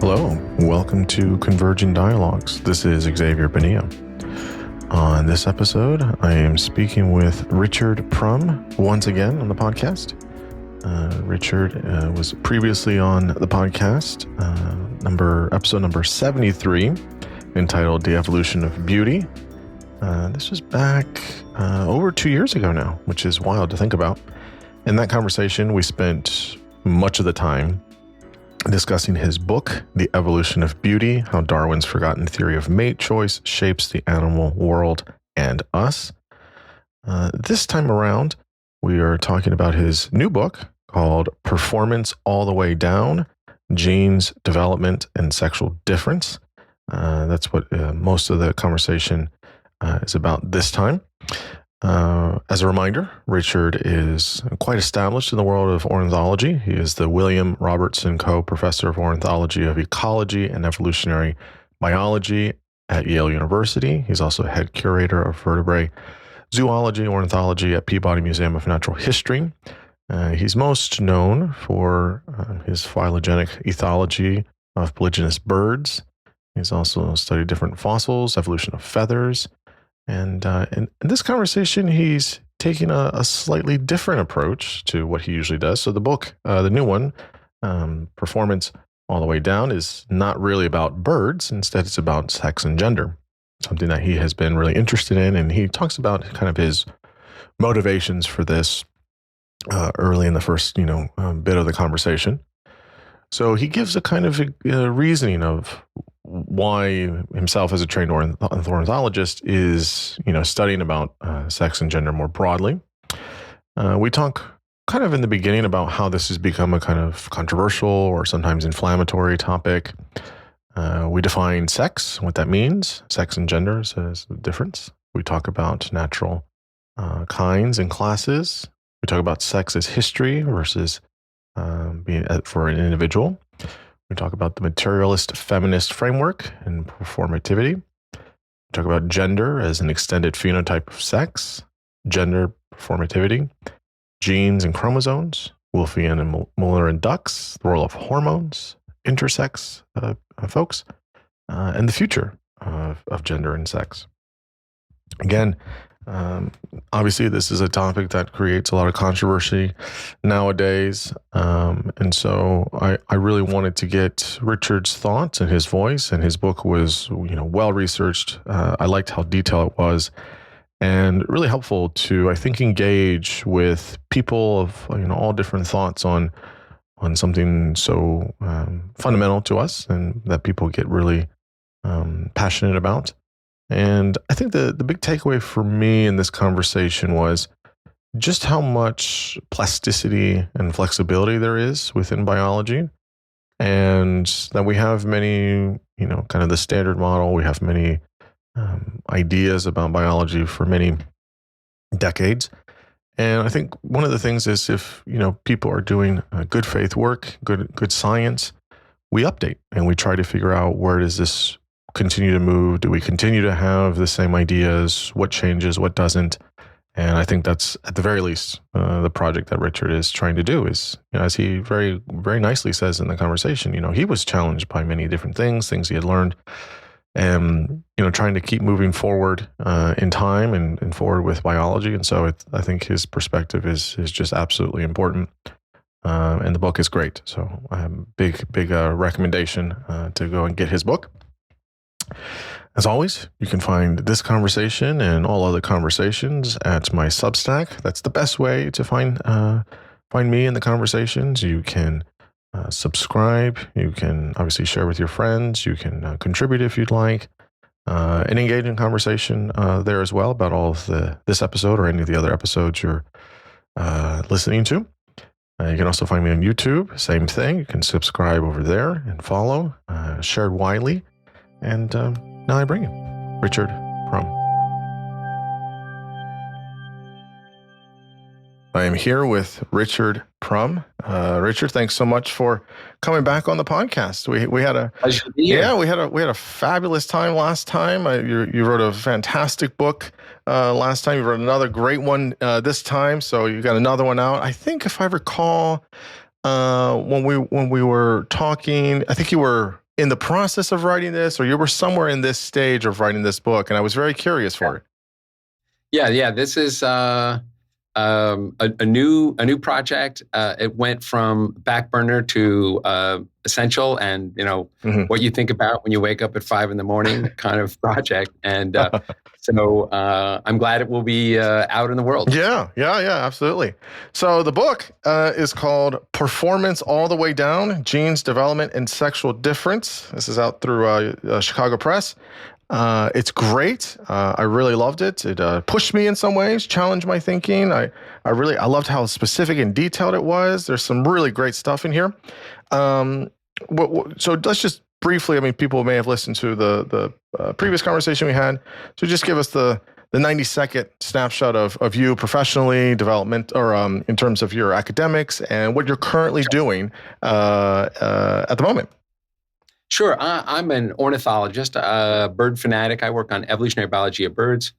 Hello, welcome to Converging Dialogues. This is Xavier Bonilla. On this episode, I am speaking with Richard Prum once again on the podcast. Richard was previously on the podcast, episode number 73, entitled The Evolution of Beauty. This was back over 2 years ago now, which is wild to think about. In that conversation, we spent much of the time discussing his book, The Evolution of Beauty, How Darwin's Forgotten Theory of Mate Choice Shapes the Animal World and Us. This time around, we are talking about his new book called Performance All the Way Down, Genes, Development, and Sexual Difference. That's what most of the conversation is about this time. As a reminder, Richard is quite established in the world of ornithology. He is the William Robertson Co-Professor of Ornithology of Ecology and Evolutionary Biology at Yale University. He's also head curator of Vertebrate, Zoology, Ornithology at Peabody Museum of Natural History. He's most known for his phylogenetic ethology of polygynous birds. He's also studied different fossils, evolution of feathers. And in this conversation, he's taking a slightly different approach to what he usually does. So the book, the new one, Performance All the Way Down, is not really about birds. Instead, it's about sex and gender, something that he has been really interested in. And he talks about kind of his motivations for this early in the first, bit of the conversation. So he gives a kind of a reasoning of why himself as a trained ornithologist is, studying about sex and gender more broadly. We talk kind of in the beginning about how this has become a kind of controversial or sometimes inflammatory topic. We define sex, what that means. Sex and gender is the difference. We talk about natural kinds and classes. We talk about sex as history versus being for an individual. We talk about the materialist-feminist framework and performativity. We talk about gender as an extended phenotype of sex, gender performativity, genes and chromosomes, Wolffian and Müllerian ducts, the role of hormones, intersex folks, and the future of gender and sex. Again, obviously, this is a topic that creates a lot of controversy nowadays. And so I really wanted to get Richard's thoughts and his voice, and his book was, well researched. I liked how detailed it was and really helpful to, I think, engage with people of, all different thoughts on something so fundamental to us and that people get really passionate about. And I think the big takeaway for me in this conversation was just how much plasticity and flexibility there is within biology, and that we have many, kind of the standard model. We have many ideas about biology for many decades. And I think one of the things is if, people are doing good faith work, good science, we update and we try to figure out where does this continue to move? Do we continue to have the same ideas? What changes? What doesn't? And I think that's at the very least the project that Richard is trying to do is, as he very, very nicely says in the conversation, he was challenged by many different things he had learned, and trying to keep moving forward in time and forward with biology. And so I think his perspective is just absolutely important. And the book is great. So big recommendation to go and get his book. As always, you can find this conversation and all other conversations at my Substack. That's the best way to find me in the conversations. You can subscribe. You can obviously share with your friends. You can contribute if you'd like, and engage in conversation there as well about all of this episode or any of the other episodes you're listening to. You can also find me on YouTube. Same thing. You can subscribe over there and follow. Shared widely. And now I bring him, Richard Prum. I am here with Richard Prum. Richard, thanks so much for coming back on the podcast. We had a fabulous time last time. You wrote a fantastic book last time. You wrote another great one this time. So you got another one out. I think if I recall, when we were talking, I think you were in the process of writing this, or you were somewhere in this stage of writing this book, and I was very curious for it. Yeah. This is a new project. It went from back burner to essential, and what you think about when you wake up at 5 a.m. kind of project. And so I'm glad it will be out in the world. Yeah, absolutely. So the book is called Performance All the Way Down: Genes, Development, and Sexual Difference. This is out through Chicago Press. It's great. I really loved it. It pushed me in some ways, challenged my thinking. I loved how specific and detailed it was. There's some really great stuff in here. So let's just briefly, I mean, people may have listened to the previous conversation we had. So just give us the 90-second snapshot of you professionally, development, or in terms of your academics and what you're currently doing at the moment. Sure. I'm an ornithologist, a bird fanatic. I work on evolutionary biology of birds.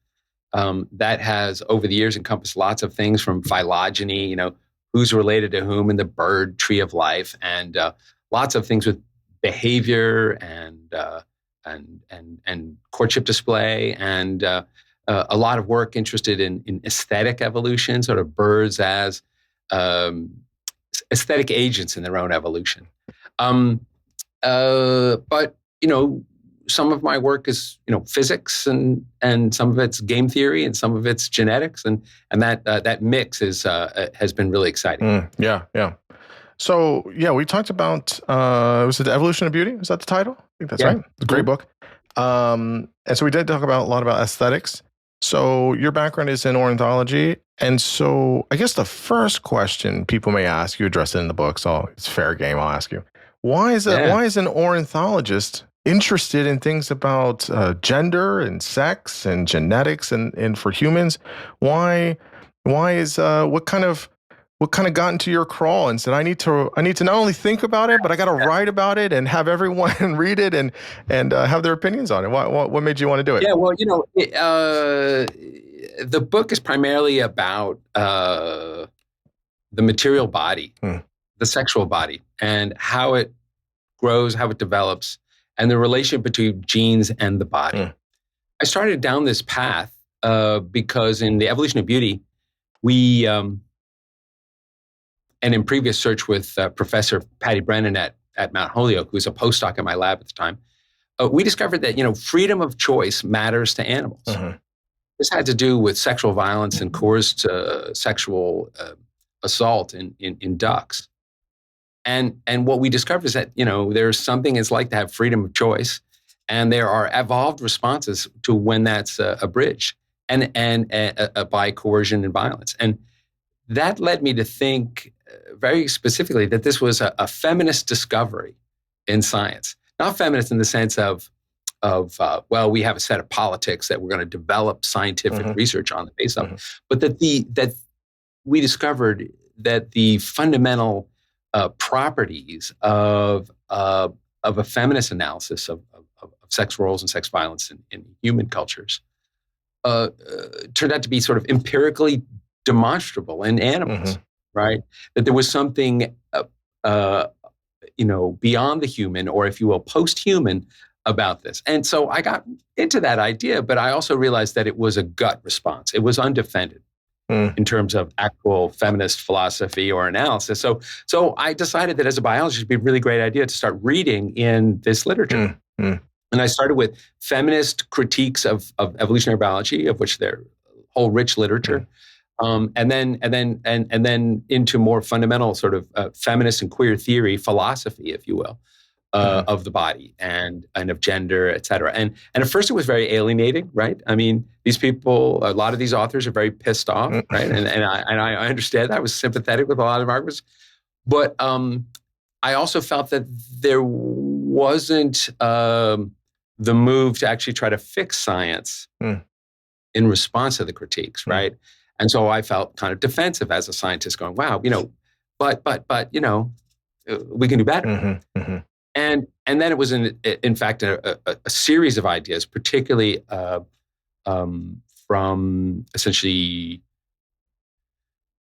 That has, over the years, encompassed lots of things from phylogeny, who's related to whom in the bird tree of life, and lots of things with behavior and courtship display, and a lot of work interested in aesthetic evolution, sort of birds as aesthetic agents in their own evolution. But some of my work is physics, and some of it's game theory, and some of it's genetics, and that mix has been really exciting. Yeah. So we talked about was it The Evolution of Beauty? Is that the title? I think that's right. It's a great book. And so we did talk a lot about aesthetics. So your background is in ornithology, and so I guess the first question people may ask, you address it in the book, so it's fair game. I'll ask you. Why is an ornithologist interested in things about gender and sex and genetics and for humans? Why is what kind of got into your crawl and said I need to not only think about it, but I got to write about it and have everyone read it and have their opinions on it? What made you want to do it? Yeah, well, the book is primarily about the material body. The sexual body, and how it grows, how it develops, and the relation between genes and the body. I started down this path because in The Evolution of Beauty, we, and in previous search with Professor Patty Brennan at Mount Holyoke, who was a postdoc in my lab at the time, we discovered that freedom of choice matters to animals. This had to do with sexual violence and coerced sexual assault in ducks. And what we discovered is that, there's something it's like to have freedom of choice, and there are evolved responses to when that's abridged and by coercion and violence. And that led me to think very specifically that this was a feminist discovery in science. Not feminist in the sense of we have a set of politics that we're going to develop scientific research on the basis of, but that we discovered that the fundamental properties of a feminist analysis of sex roles and sex violence in human cultures turned out to be sort of empirically demonstrable in animals, right? That there was something beyond the human, or if you will, post-human, about this. And so I got into that idea, but I also realized that it was a gut response. It was undefended in terms of actual feminist philosophy or analysis. So I decided that as a biologist, it'd be a really great idea to start reading in this literature. And I started with feminist critiques of evolutionary biology, of which there are whole rich literature, and then into more fundamental sort of feminist and queer theory philosophy, if you will, of the body and of gender, et cetera. And at first it was very alienating, right? I mean, these people, a lot of these authors are very pissed off, right? And I understand that. I was sympathetic with a lot of arguments. But I also felt that there wasn't the move to actually try to fix science in response to the critiques, right? And so I felt kind of defensive as a scientist going, wow, but we can do better. And then it was in fact a series of ideas, particularly from essentially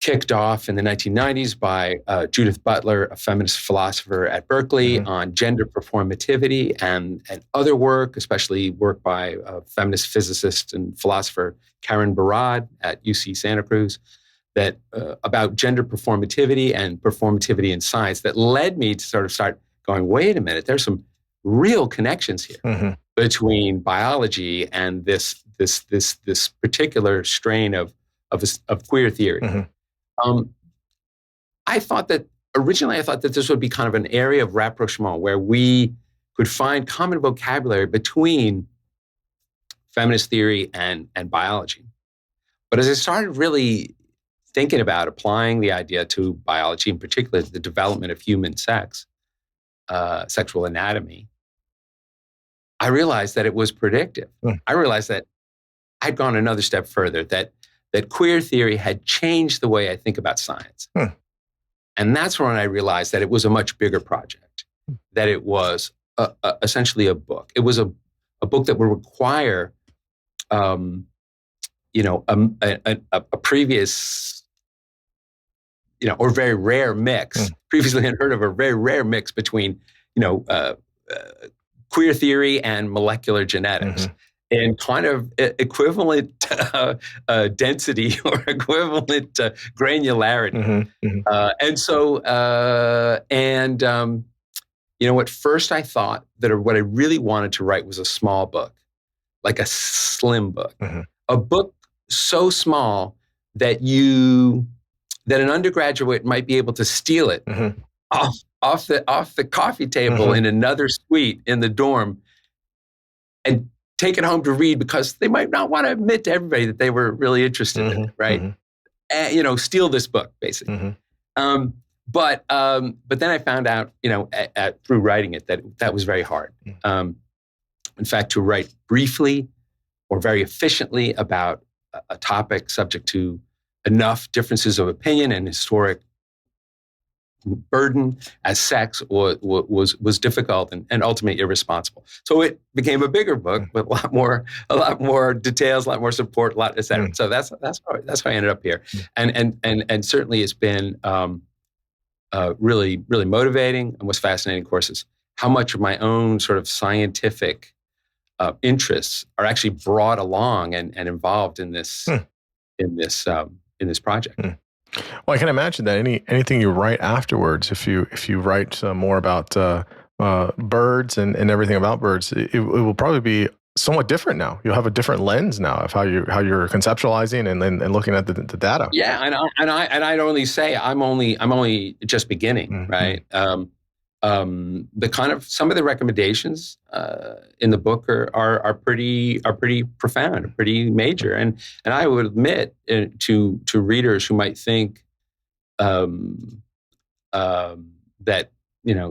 kicked off in the 1990s by Judith Butler, a feminist philosopher at Berkeley, on gender performativity and other work, especially work by feminist physicist and philosopher Karen Barad at UC Santa Cruz, that about gender performativity and performativity in science that led me to sort of start going, wait a minute, there's some real connections here between biology and this particular strain of queer theory. Originally I thought that this would be kind of an area of rapprochement where we could find common vocabulary between feminist theory and biology. But as I started really thinking about applying the idea to biology, in particular the development of human sex, sexual anatomy, I realized that it was predictive. I realized that I'd gone another step further, that queer theory had changed the way I think about science. And that's when I realized that it was a much bigger project, that it was essentially a book. It was a book that would require, a previous, or very rare mix, previously unheard of, a very rare mix between, queer theory and molecular genetics. In kind of equivalent density or equivalent granularity. At first I thought that what I really wanted to write was a small book, like a slim book, a book so small that an undergraduate might be able to steal it off the coffee table in another suite in the dorm and take it home to read, because they might not want to admit to everybody that they were really interested in it, right? Steal this book, basically. But then I found out, through writing it, that was very hard. In fact, to write briefly or very efficiently about a topic subject to enough differences of opinion and historic burden as sex was difficult and ultimately irresponsible. So it became a bigger book with a lot more details, a lot more support, et cetera. So that's how I ended up here. And certainly it's been really, really motivating and was fascinating courses. How much of my own sort of scientific interests are actually brought along and involved in this project. Well, I can imagine that anything you write afterwards, if you write more about birds and everything about birds, it will probably be somewhat different now. You'll have a different lens now of how you're conceptualizing and looking at the data. Yeah, and I'd only say I'm only just beginning, right? The kind of some of the recommendations in the book are pretty profound, pretty major, and I would admit to readers who might think that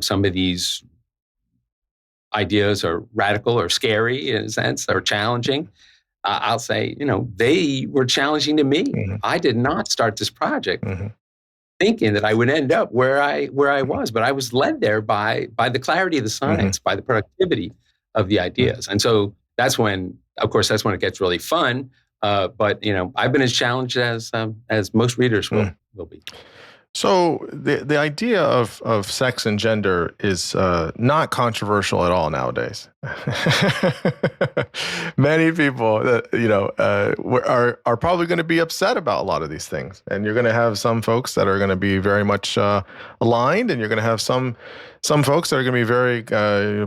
some of these ideas are radical or scary in a sense, or challenging. I'll say, they were challenging to me. I did not start this project thinking that I would end up where I was, but I was led there by the clarity of the science, by the productivity of the ideas. And so that's when it gets really fun. But I've been as challenged as most readers will be. So the idea of sex and gender is not controversial at all nowadays. Many people are probably going to be upset about a lot of these things, and you're going to have some folks that are going to be very much aligned, and you're going to have some folks that are going to be very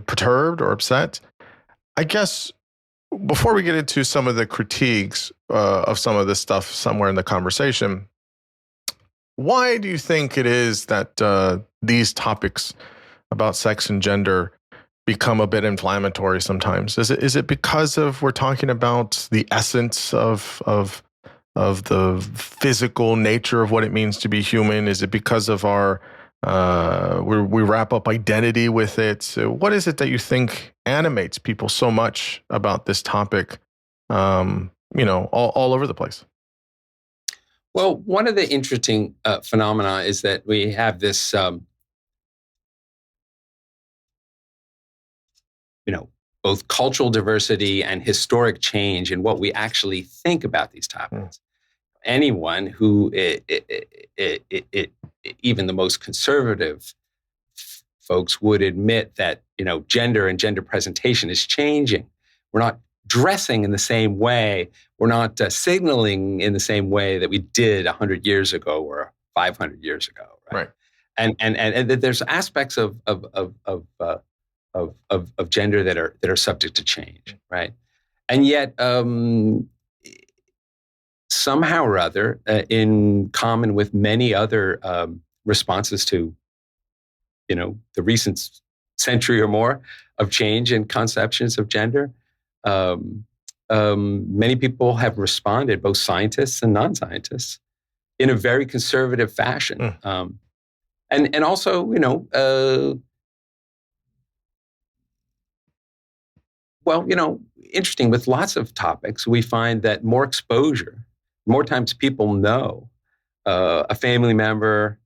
perturbed or upset. I guess before we get into some of the critiques of some of this stuff somewhere in the conversation, why do you think it is that these topics about sex and gender become a bit inflammatory sometimes? Is it because we're talking about the essence of the physical nature of what it means to be human? Is it because of our we wrap up identity with it? So what is it that you think animates people so much about this topic? All over the place. Well, one of the interesting phenomena is that we have this, both cultural diversity and historic change in what we actually think about these topics. anyone who, even the most conservative folks would admit that, gender and gender presentation is changing. We're not dressing in the same way. We're not signaling in the same way that we did 100 years ago or 500 years ago. Right. And there's aspects of gender that are subject to change. Right. And yet, somehow or other, in common with many other responses to, the recent century or more of change in conceptions of gender, many people have responded, both scientists and non-scientists, in a very conservative fashion. And also, interesting, with lots of topics, we find that more exposure, more times people know a family member,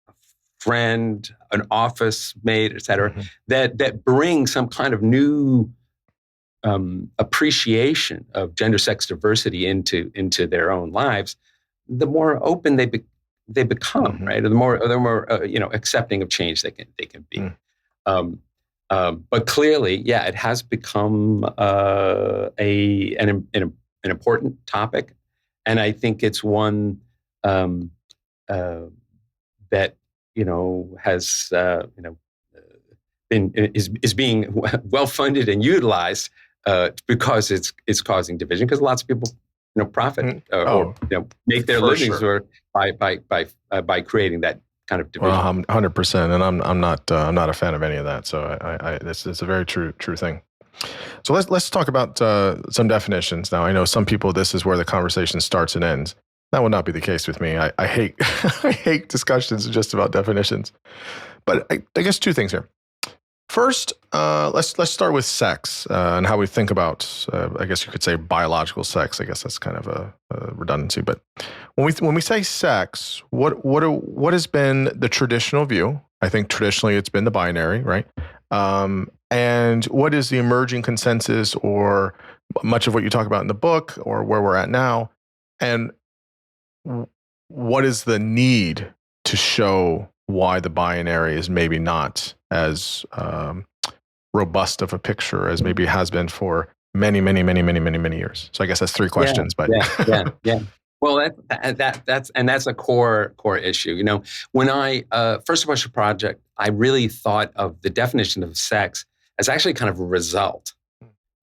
a friend, an office mate, et cetera, that brings some kind of new appreciation of gender sex diversity into their own lives, the more open they become, right? Or the more accepting of change they can be. But clearly, it has become an important topic, and I think it's one that has is being well funded and utilized because it's causing division, because lots of people profit or make their livings or by creating that kind of division. Well, 100%, and I'm not a fan of any of that. So it's a very true thing. So let's talk about some definitions now. I know some people, this is where the conversation starts and ends. That would not be the case with me. I hate I hate discussions just about definitions. But I guess two things here. First, let's start with sex and how we think about, I guess you could say, biological sex. I guess that's kind of a redundancy. But when we say sex, what has been the traditional view? I think traditionally it's been the binary, right? And what is the emerging consensus, or much of what you talk about in the book, or where we're at now? And what is the need to show why the binary is maybe not as robust of a picture as maybe it has been for many years? So I guess that's three questions. Yeah. Well, that's a core issue. When I first approached the project, I really thought of the definition of sex as actually kind of a result,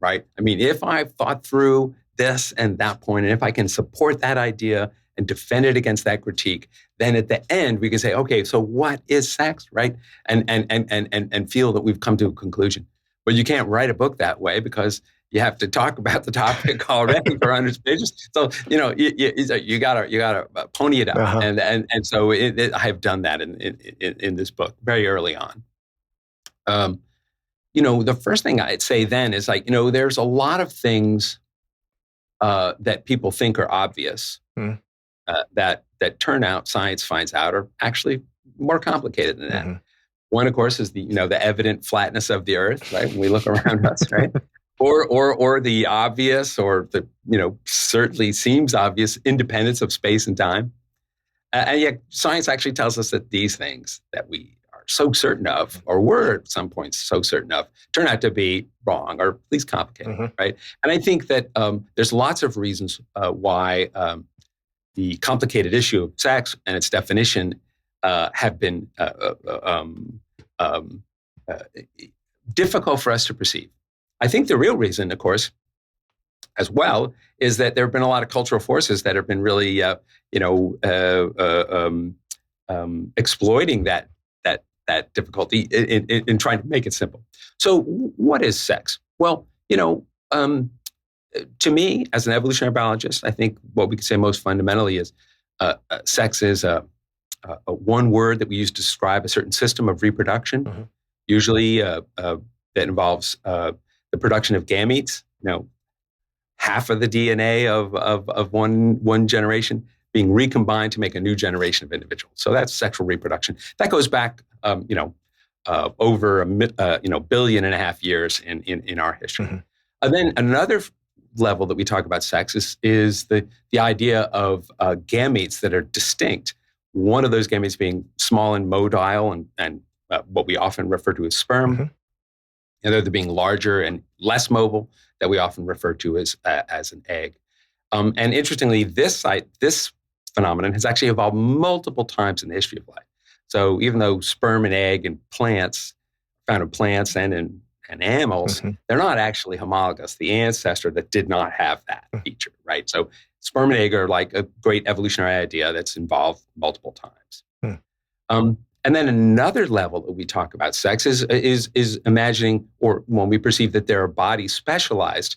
right? I mean, if I've thought through this and that point, and if I can support that idea and defend it against that critique, then at the end we can say, okay, so what is sex, right? And feel that we've come to a conclusion. But you can't write a book that way, because you have to talk about the topic already for 100 pages. So you gotta pony it up, and so I have done that in this book very early on. The first thing I'd say then is there's a lot of things that people think are obvious. That turn out, science finds out, are actually more complicated than that. One, of course, is the evident flatness of the Earth, right? When we look around us, right? Or the obvious, or the certainly seems obvious independence of space and time. And yet, science actually tells us that these things that we are so certain of, or were at some points so certain of, turn out to be wrong, or at least complicated, right? And I think that there's lots of reasons why the complicated issue of sex and its definition have been difficult for us to perceive. I think the real reason, of course, as well, is that there have been a lot of cultural forces that have been really, exploiting that difficulty in trying to make it simple. So, what is sex? Well, to me, as an evolutionary biologist, I think what we could say most fundamentally is sex is a one word that we use to describe a certain system of reproduction, usually that involves the production of gametes. Half of the DNA of one generation being recombined to make a new generation of individuals. So that's sexual reproduction. That goes back, over a billion and a half years in our history. And then another level that we talk about sex is the idea of gametes that are distinct. One of those gametes being small and motile and what we often refer to as sperm, and the other being larger and less mobile that we often refer to as an egg. And interestingly, this phenomenon has actually evolved multiple times in the history of life. So even though sperm and egg in plants, found in plants and in animals, they're not actually homologous. The ancestor that did not have that feature, right? So sperm and egg are like a great evolutionary idea that's involved multiple times. And then another level that we talk about sex is imagining, or when we perceive that there are bodies specialized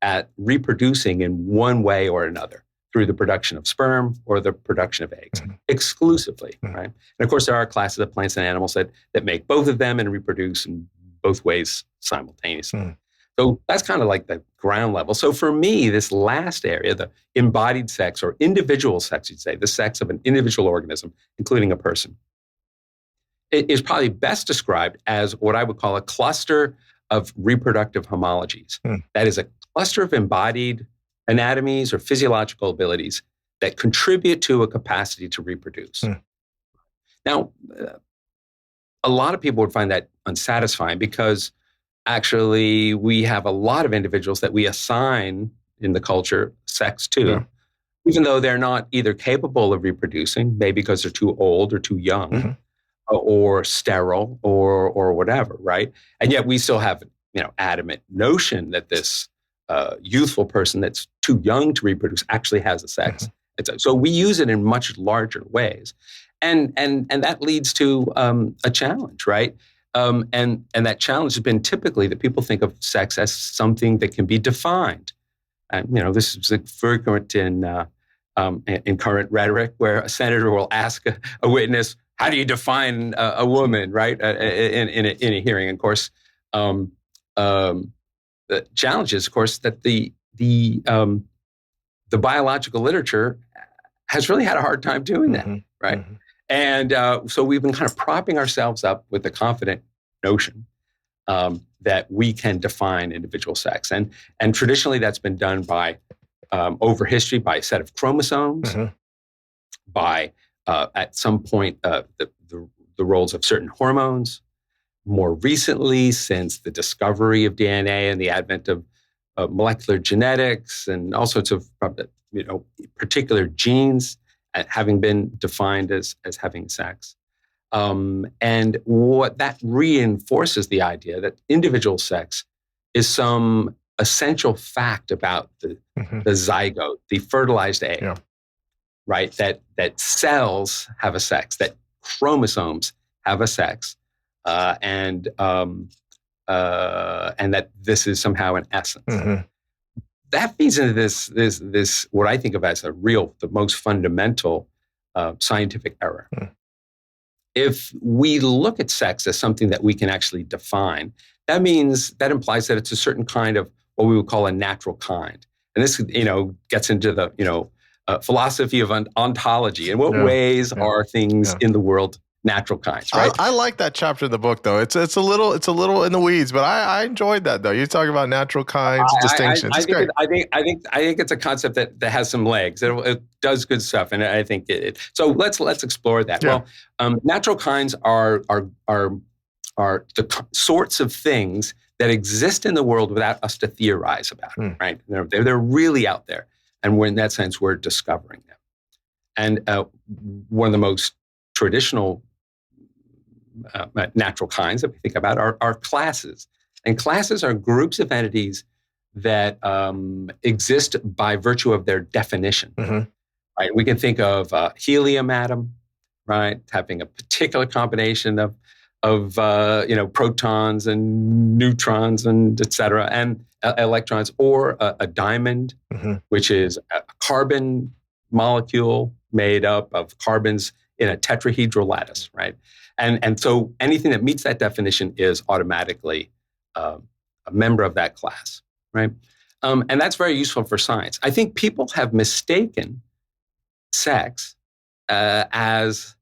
at reproducing in one way or another through the production of sperm or the production of eggs exclusively, right? And of course, there are classes of plants and animals that make both of them and reproduce in both ways simultaneously. So that's kind of like the ground level. So for me, this last area, the embodied sex or individual sex, you'd say, the sex of an individual organism, including a person, it is probably best described as what I would call a cluster of reproductive homologies. That is a cluster of embodied anatomies or physiological abilities that contribute to a capacity to reproduce. Now, a lot of people would find that unsatisfying because actually we have a lot of individuals that we assign in the culture sex to, even though they're not either capable of reproducing, maybe because they're too old or too young, or sterile or whatever, right? And yet we still have, adamant notion that this youthful person that's too young to reproduce actually has a sex. So we use it in much larger ways. And that leads to a challenge, right? And that challenge has been typically that people think of sex as something that can be defined. And, this is frequent in current rhetoric where a senator will ask a witness, how do you define a woman, right? In a hearing. And of course, the challenge is, of course, that the biological literature has really had a hard time doing that, right? And so we've been kind of propping ourselves up with the confident notion that we can define individual sex. And traditionally that's been done by, over history, by a set of chromosomes, by, at some point, the roles of certain hormones. More recently, since the discovery of DNA and the advent of molecular genetics and all sorts of, particular genes having been defined as having sex. And what that reinforces the idea that individual sex is some essential fact about the zygote, the fertilized egg, right? That cells have a sex, that chromosomes have a sex, and that this is somehow an essence. That feeds into this what I think of as the most fundamental scientific error. If we look at sex as something that we can actually define, that implies that it's a certain kind of what we would call a natural kind. And this, gets into the, philosophy of ontology. In what ways are things in the world natural kinds, right? I like that chapter in the book, though. It's a little in the weeds, but I enjoyed that, though. You talk about natural kinds, distinctions. I think it's a concept that has some legs. It does good stuff, and I think it. So let's explore that. Yeah. Well, natural kinds are the sorts of things that exist in the world without us to theorize about it, right? They're really out there, and in that sense, we're discovering them. And one of the most traditional natural kinds that we think about are classes. And classes are groups of entities that exist by virtue of their definition. Right? We can think of helium atom, right, having a particular combination of protons and neutrons and et cetera, and electrons, or a diamond, which is a carbon molecule made up of carbons in a tetrahedral lattice, right? And so anything that meets that definition is automatically a member of that class, right? And that's very useful for science. I think people have mistaken sex as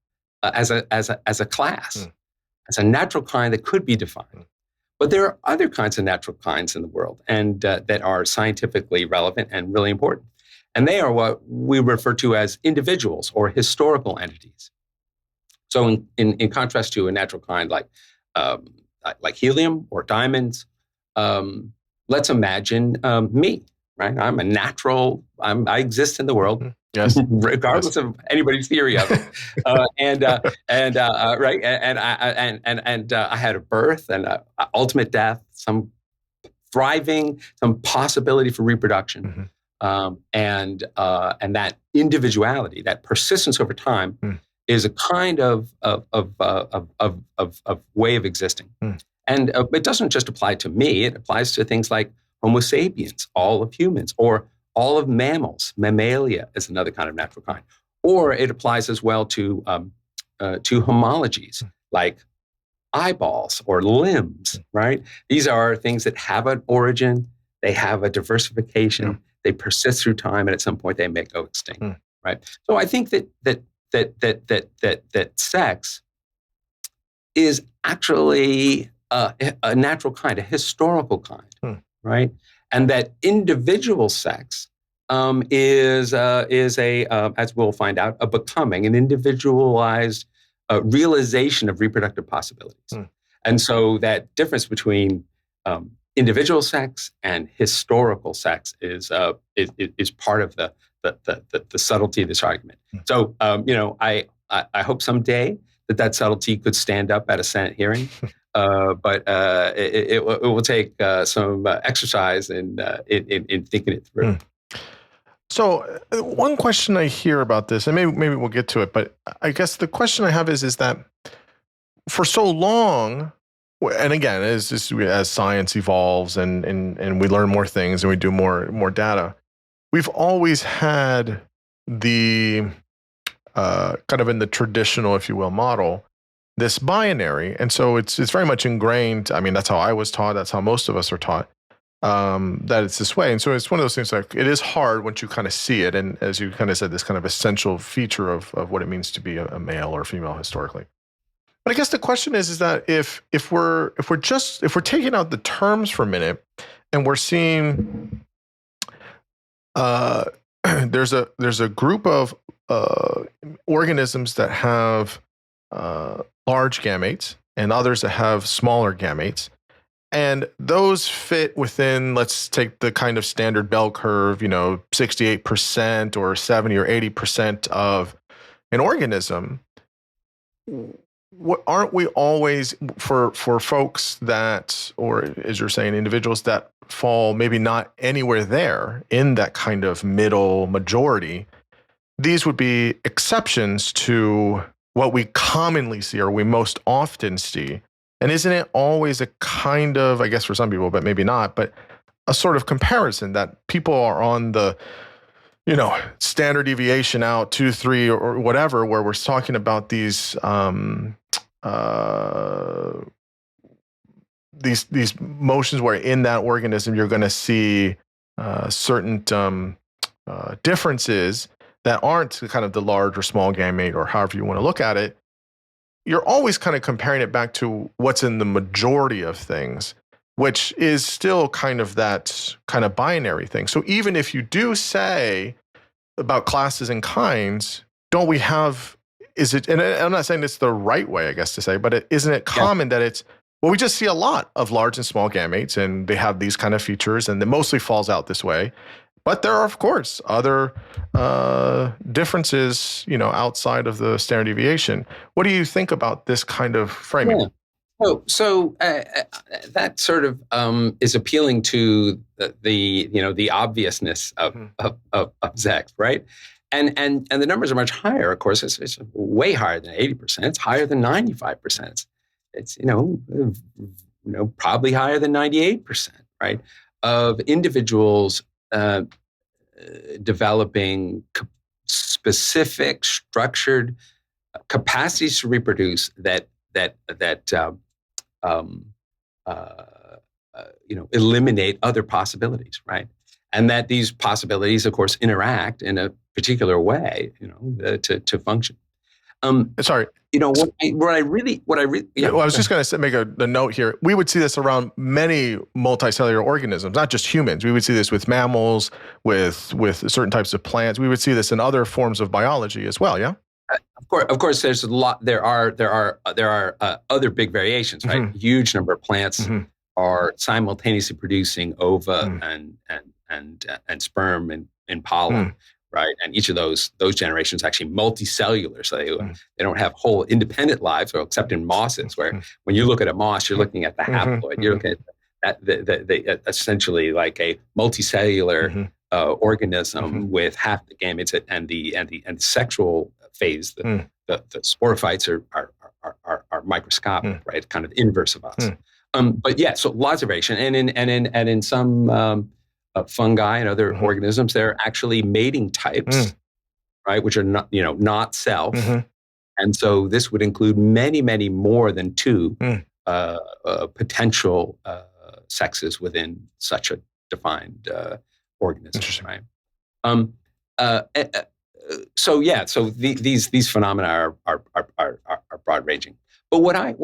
a class, as a natural kind that could be defined. But there are other kinds of natural kinds in the world and that are scientifically relevant and really important. And they are what we refer to as individuals or historical entities. So in contrast to a natural kind like helium or diamonds, let's imagine me, right? I'm a natural, I exist in the world. Yes. Regardless of anybody's theory of it, right, and I had a birth and a ultimate death, some thriving, some possibility for reproduction, and that individuality, that persistence over time, is a kind of way of existing, and it doesn't just apply to me; it applies to things like Homo sapiens, all of humans, or all of mammals. Mammalia is another kind of natural kind. Or it applies as well to homologies, like eyeballs or limbs, right? These are things that have an origin, they have a diversification, they persist through time, and at some point they may go extinct, right? So I think that sex is actually a natural kind, a historical kind, right? And that individual sex is as we'll find out, a becoming, an individualized realization of reproductive possibilities. And so that difference between individual sex and historical sex is part of the subtlety of this argument. So I hope someday that subtlety could stand up at a Senate hearing. But it will take some exercise in thinking it through. So one question I hear about this, and maybe we'll get to it, but I guess the question I have is that for so long, and again, as science evolves and we learn more things and we do more data, we've always had the kind of in the traditional, if you will, model, this binary. And so it's very much ingrained. I mean, that's how I was taught. That's how most of us are taught, that it's this way. And so it's one of those things like it is hard once you kind of see it. And as you kind of said, this kind of essential feature of what it means to be a male or female historically. But I guess the question is that if we're taking out the terms for a minute and we're seeing there's a group of organisms that have large gametes and others that have smaller gametes. And those fit within, let's take the kind of standard bell curve, 68% or 70 or 80% of an organism. What aren't we always for folks that, or as you're saying, individuals that fall maybe not anywhere there in that kind of middle majority, these would be exceptions to what we commonly see or we most often see. And isn't it always a kind of, I guess for some people, but maybe not, but a sort of comparison that people are on the, standard deviation out 2, 3 or whatever, where we're talking about these motions where in that organism you're going to see certain differences that aren't kind of the large or small gamete or however you want to look at it. You're always kind of comparing it back to what's in the majority of things, which is still kind of that kind of binary thing. So even if you do say about classes and kinds, don't we have, is it, and I'm not saying it's the right way, I guess to say, but isn't it common that it's, well, we just see a lot of large and small gametes and they have these kind of features and it mostly falls out this way. But there are, of course, other differences, outside of the standard deviation. What do you think about this kind of framing? Yeah. So that sort of is appealing to the obviousness of sex, right? And the numbers are much higher. Of course, it's way higher than 80%. It's higher than 95%. It's probably higher than 98%, right? Of individuals developing specific structured capacities to reproduce that eliminate other possibilities, right? And that these possibilities, of course, interact in a particular way, to function. Sorry. What I really, yeah. Well, I was just going to make a note here. We would see this around many multicellular organisms, not just humans. We would see this with mammals, with certain types of plants. We would see this in other forms of biology as well. Yeah. Of course, there's a lot. There are other big variations, right? Mm-hmm. Huge number of plants are simultaneously producing ova and sperm and pollen, right? And each of those generations actually multicellular, so they don't have whole independent lives, or except in mosses, where when you look at a moss, you're looking at the haploid. You're looking at the essentially like a multicellular organism with half the gametes and the sexual phase. The sporophytes are microscopic, right? Kind of inverse of us. But yeah, so lots of variation, and in some fungi and other organisms, there are actually mating types, right, which are not self, and so this would include many more than two potential sexes within such a defined organism, right? So these phenomena are broad ranging. But what I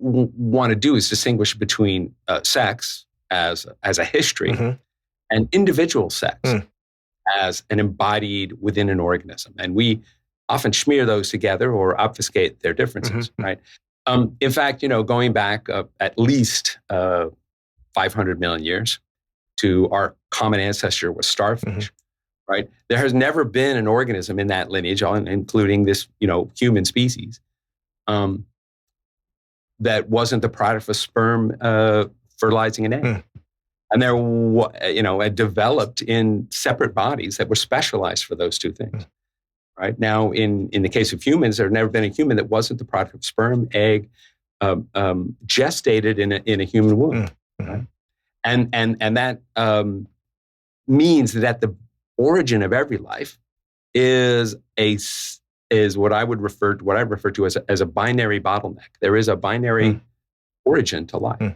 want to do is distinguish between sex as a history and individual sex as an embodied within an organism, and we often smear those together or obfuscate their differences, right? In fact, going back at least 500 million years to our common ancestor was starfish. Right? There has never been an organism in that lineage, including this, human species, that wasn't the product of a sperm fertilizing an egg, and they're, developed in separate bodies that were specialized for those two things. Right? Now, in the case of humans, there had never been a human that wasn't the product of sperm, egg, gestated in a human womb, right? And that means that the origin of every life is what I refer to as a binary bottleneck. There is a binary origin to life.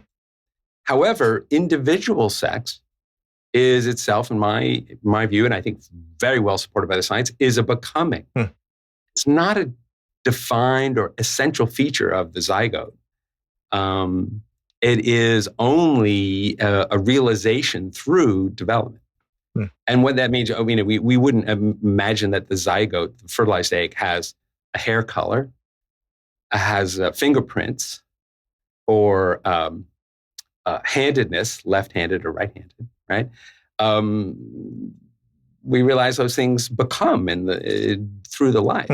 However, individual sex is itself, in my view, and I think very well supported by the science, is a becoming. It's not a defined or essential feature of the zygote. It is only a realization through development. And what that means, we wouldn't imagine that the zygote, the fertilized egg, has a hair color, has fingerprints, or handedness, left-handed or right-handed, right? We realize those things become through the life.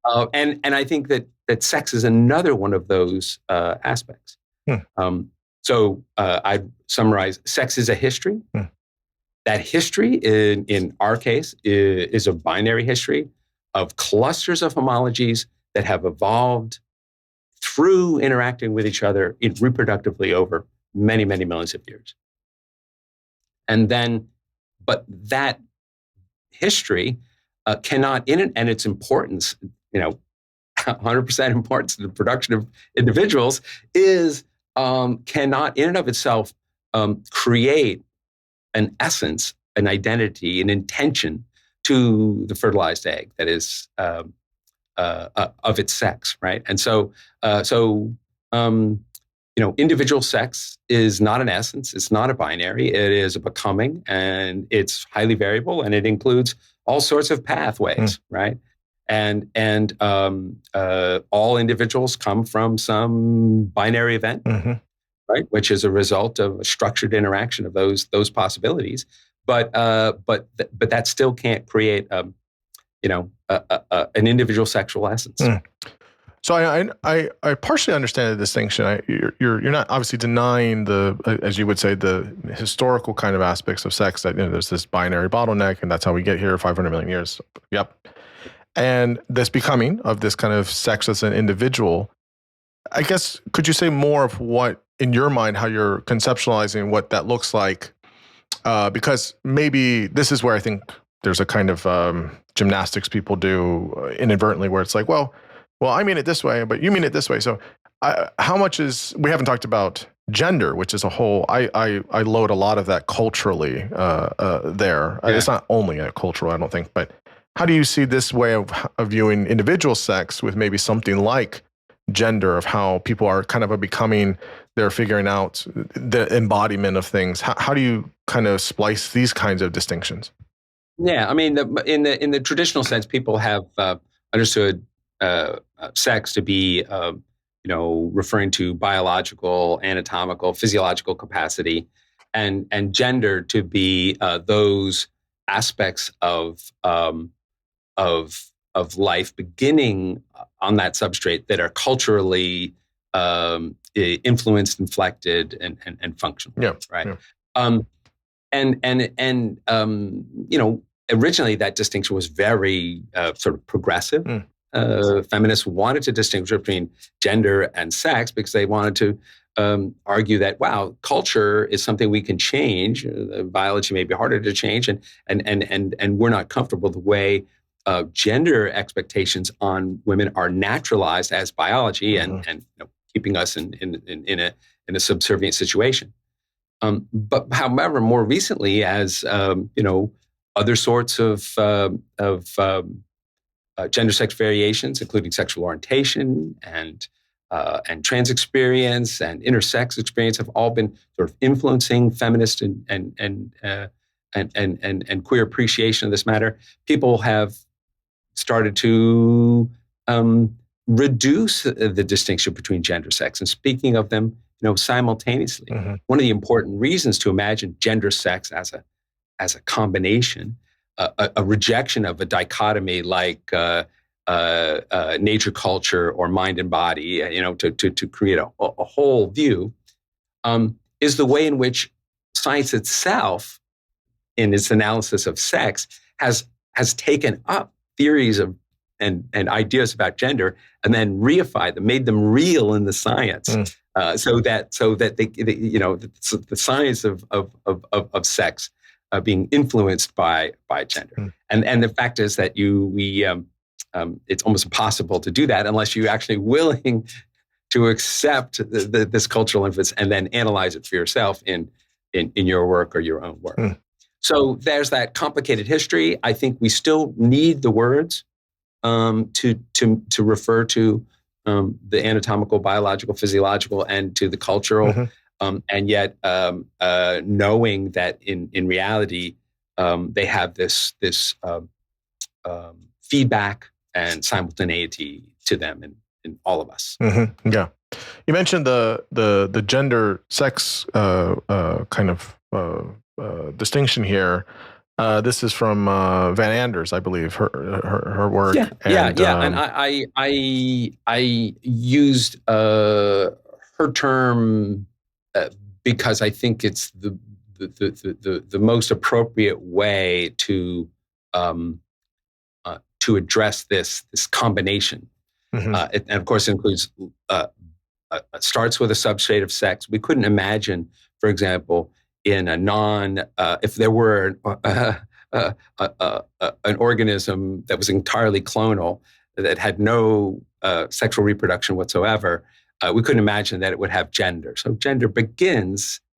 And I think that sex is another one of those aspects. So I summarize: sex is a history. That history, in our case, is a binary history of clusters of homologies that have evolved through interacting with each other reproductively over many millions of years. And then, but that history cannot, and its importance, 100% importance in the production of individuals, is cannot in and of itself create an essence, an identity, an intention to the fertilized egg that is of its sex, right? And so individual sex is not an essence. It's not a binary. It is a becoming, and it's highly variable, and it includes all sorts of pathways, right? And all individuals come from some binary event. Right, which is a result of a structured interaction of those possibilities, but that still can't create an individual sexual essence. So I partially understand the distinction. You're not obviously denying as you would say, the historical kind of aspects of sex, that there's this binary bottleneck, and that's how we get here 500 million years. Yep, and this becoming of this kind of sex as an individual. I guess, could you say more of what, in your mind, how you're conceptualizing what that looks like? Because maybe this is where I think there's a kind of gymnastics people do inadvertently, where it's like, well, I mean it this way, but you mean it this way. So how much we haven't talked about gender, which is a whole, I load a lot of that culturally there. Yeah. It's not only cultural, I don't think, but how do you see this way of viewing individual sex with maybe something like gender, of how people are kind of becoming, they're figuring out the embodiment of things? How do you kind of splice these kinds of distinctions? Yeah, I mean, in the traditional sense, people have understood sex to be, referring to biological, anatomical, physiological capacity, and gender to be those aspects of life beginning on that substrate that are culturally influenced, inflected, and functional. Yeah. Right. Yeah. Originally that distinction was very sort of progressive. Feminists wanted to distinguish between gender and sex because they wanted to argue that, wow, culture is something we can change. Biology may be harder to change, and we're not comfortable the way gender expectations on women are naturalized as biology, and keeping us in a subservient situation. But however, more recently, as other sorts of gender sex variations, including sexual orientation and trans experience and intersex experience, have all been sort of influencing feminist and queer appreciation of this matter. People have started to reduce the distinction between gender, sex, and speaking of them, simultaneously. One of the important reasons to imagine gender, sex as a combination, a rejection of a dichotomy like nature, culture, or mind and body, to create a whole view, is the way in which science itself, in its analysis of sex, has taken up theories of and ideas about gender and then reified them, made them real in the science, so that the science of sex being influenced by gender. And the fact is that it's almost impossible to do that unless you're actually willing to accept this cultural influence and then analyze it for yourself in your work or your own work. So there's that complicated history. I think we still need the words to refer to the anatomical, biological, physiological, and to the cultural, and yet knowing that in reality they have this feedback and simultaneity to them in all of us. Yeah, you mentioned the gender sex kind of distinction here. This is from Van Anders, I believe, her work. And I used her term because I think it's the most appropriate way to address this combination. And of course, it includes starts with a substrate of sex. We couldn't imagine, for example, in a if there were an organism that was entirely clonal, that had no sexual reproduction whatsoever, we couldn't imagine that it would have gender. So gender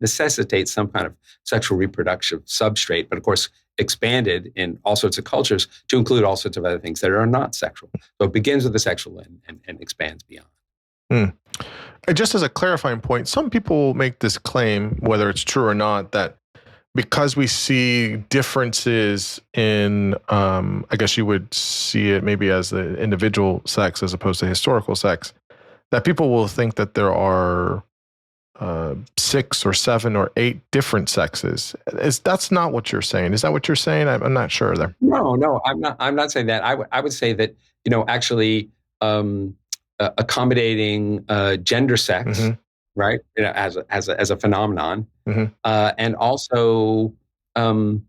necessitates some kind of sexual reproductive substrate, but of course expanded in all sorts of cultures to include all sorts of other things that are not sexual. So it begins with the sexual and expands beyond. Just as a clarifying point, some people make this claim, whether it's true or not, that because we see differences in, I guess you would see it maybe as the individual sex as opposed to historical sex, that people will think that there are 6 or 7 or 8 different sexes. That's not what you're saying. Is that what you're saying? I'm not sure there. No, I'm not saying that. I would say that, actually, accommodating gender sex, right, as a phenomenon, and also, I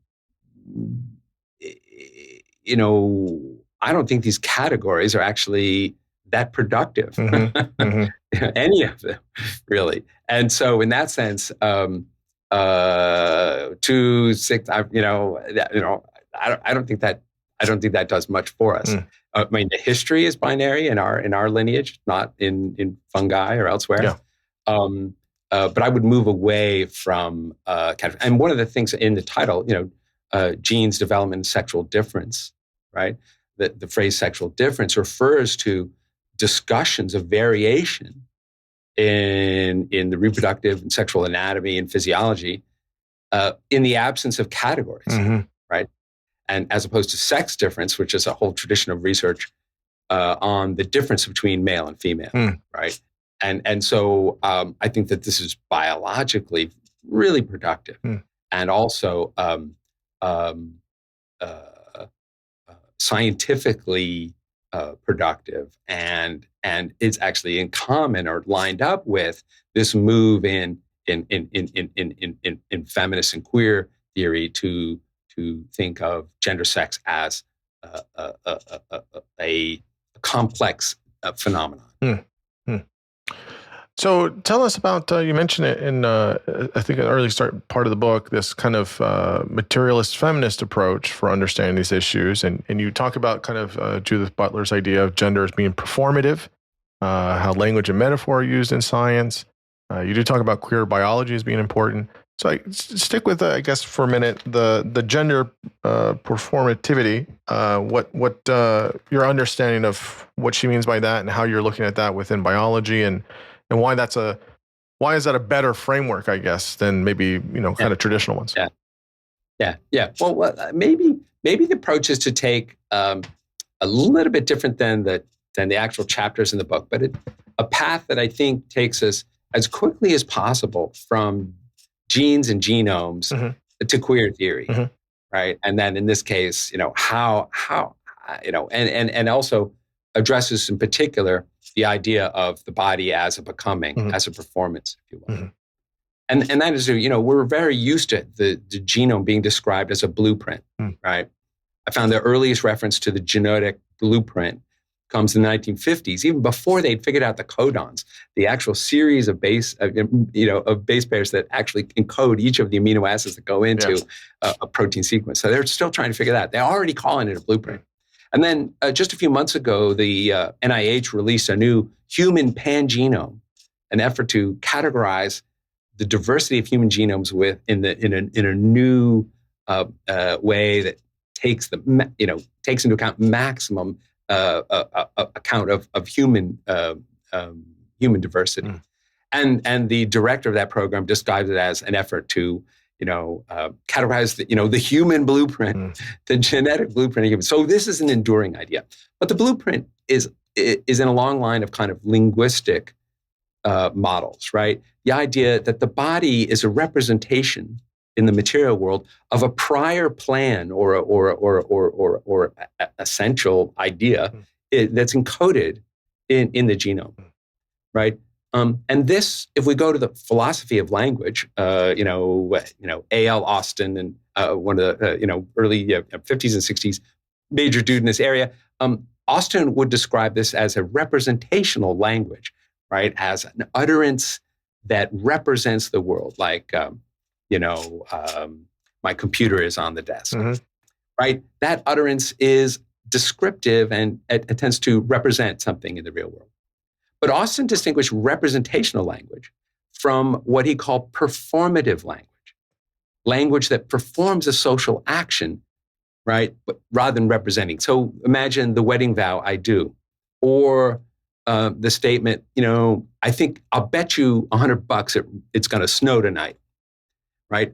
don't think these categories are actually that productive, any of them, really. And so, in that sense, 2, 6, I don't think that does much for us. I mean, the history is binary in our lineage, not in fungi or elsewhere. But I would move away from and one of the things in the title, genes, development, and sexual difference, right? The phrase sexual difference refers to discussions of variation in the reproductive and sexual anatomy and physiology in the absence of categories, right? And as opposed to sex difference, which is a whole tradition of research on the difference between male and female, right? And so I think that this is biologically really productive, and also scientifically productive, and it's actually in common or lined up with this move in feminist and queer theory to think of gender sex as a complex phenomenon. So tell us about, you mentioned it in, I think, an early part of the book, this kind of materialist-feminist approach for understanding these issues. And you talk about kind of Judith Butler's idea of gender as being performative, how language and metaphor are used in science. You do talk about queer biology as being important. So I stick with, I guess, for a minute, the gender performativity, what your understanding of what she means by that and how you're looking at that within biology, and why is that a better framework, I guess, than maybe, kind of traditional ones? Yeah. Well, maybe the approach is to take a little bit different than the actual chapters in the book, but a path that I think takes us as quickly as possible from genes and genomes to queer theory, right? And then in this case, how and also addresses in particular the idea of the body as a becoming, as a performance, if you will. And that is, we're very used to the genome being described as a blueprint, right? I found the earliest reference to the genetic blueprint comes in the 1950s, even before they'd figured out the codons, the actual series of base pairs that actually encode each of the amino acids that go into a protein sequence. So they're still trying to figure that out. They're already calling it a blueprint. And then just a few months ago, the NIH released a new human pangenome, an effort to categorize the diversity of human genomes in a new way that takes into account maximum account of human diversity. And the director of that program described it as an effort to categorize the human blueprint, the genetic blueprint of humans. So this is an enduring idea. But the blueprint is in a long line of kind of linguistic models, right? The idea that the body is a representation in the material world of a prior plan or essential idea that's encoded in the genome, right? And this, if we go to the philosophy of language, A.L. Austin and one of the early 50s and 60s major dude in this area, Austin would describe this as a representational language, right? As an utterance that represents the world, like my computer is on the desk, right? That utterance is descriptive and it tends to represent something in the real world. But Austin distinguished representational language from what he called performative language that performs a social action, right? But rather than representing. So imagine the wedding vow, I do, or the statement, I think I'll bet you $100 it's going to snow tonight, right?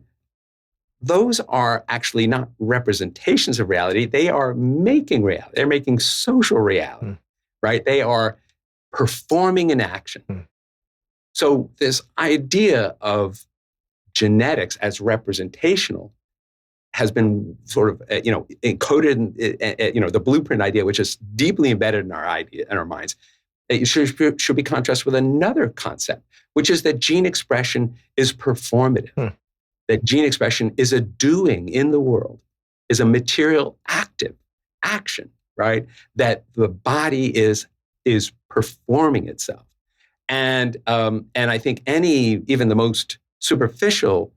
Those are actually not representations of reality. They are making reality. They're making social reality, right? They are performing an action. So this idea of genetics as representational has been sort of, encoded in, the blueprint idea, which is deeply embedded in our minds. It should be contrasted with another concept, which is that gene expression is performative. That gene expression is a doing in the world, is a material active action, right? That the body is performing itself. And I think even the most superficial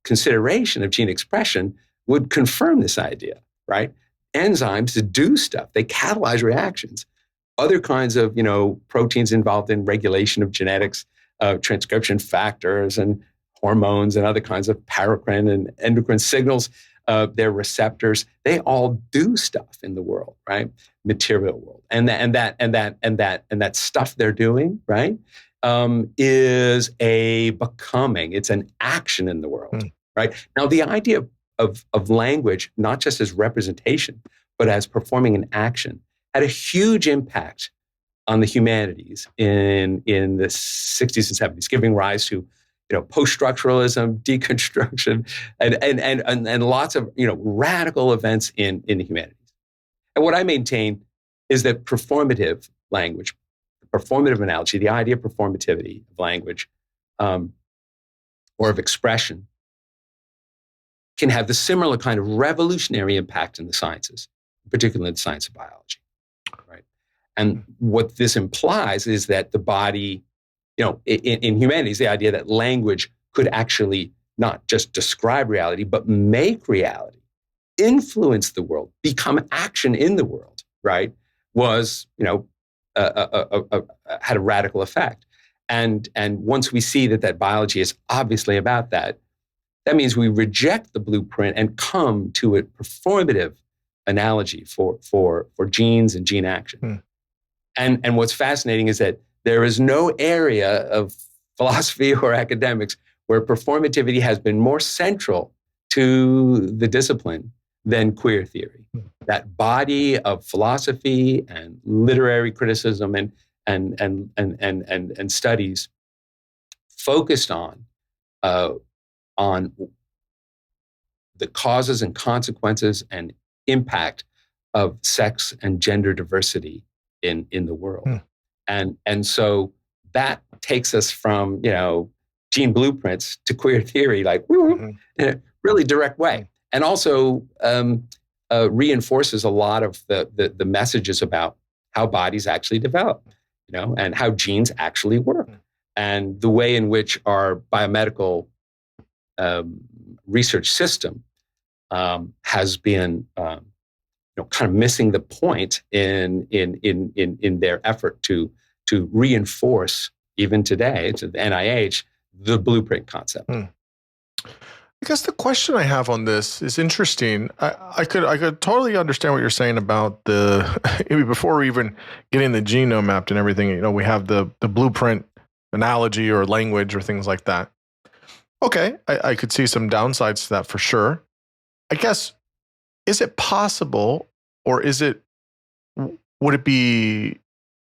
consideration of gene expression would confirm this idea, right? Enzymes do stuff. They catalyze reactions. Other kinds of, proteins involved in regulation of genetics, transcription factors and hormones and other kinds of paracrine and endocrine signals their receptors. They all do stuff in the world, right? Material world, and that stuff they're doing, right, is a becoming. It's an action in the world, right? Now, the idea of language, not just as representation, but as performing an action, had a huge impact on the humanities in the 60s and 70s, giving rise to post-structuralism, deconstruction, and lots of radical events in the humanities. And what I maintain is that performative language, performative analogy, the idea of performativity of language or of expression, can have the similar kind of revolutionary impact in the sciences, particularly in the science of biology, right? And what this implies is that the body, in humanities, the idea that language could actually not just describe reality, but make reality, influence the world, become action in the world, right, was, had a radical effect. And once we see that biology is obviously about that, that means we reject the blueprint and come to a performative analogy for genes and gene action. And what's fascinating is that there is no area of philosophy or academics where performativity has been more central to the discipline than queer theory. That body of philosophy and literary criticism and studies focused on the causes and consequences and impact of sex and gender diversity in the world. And so that takes us from, gene blueprints to queer theory, in a really direct way. And also reinforces a lot of the messages about how bodies actually develop, and how genes actually work. And the way in which our biomedical research system has been kind of missing the point in their effort to reinforce, even today, to the NIH, the blueprint concept. I guess the question I have on this is interesting. I could totally understand what you're saying about before even getting the genome mapped and everything. We have the blueprint analogy or language or things like that. Okay, I could see some downsides to that for sure. I guess, is it possible, or would it be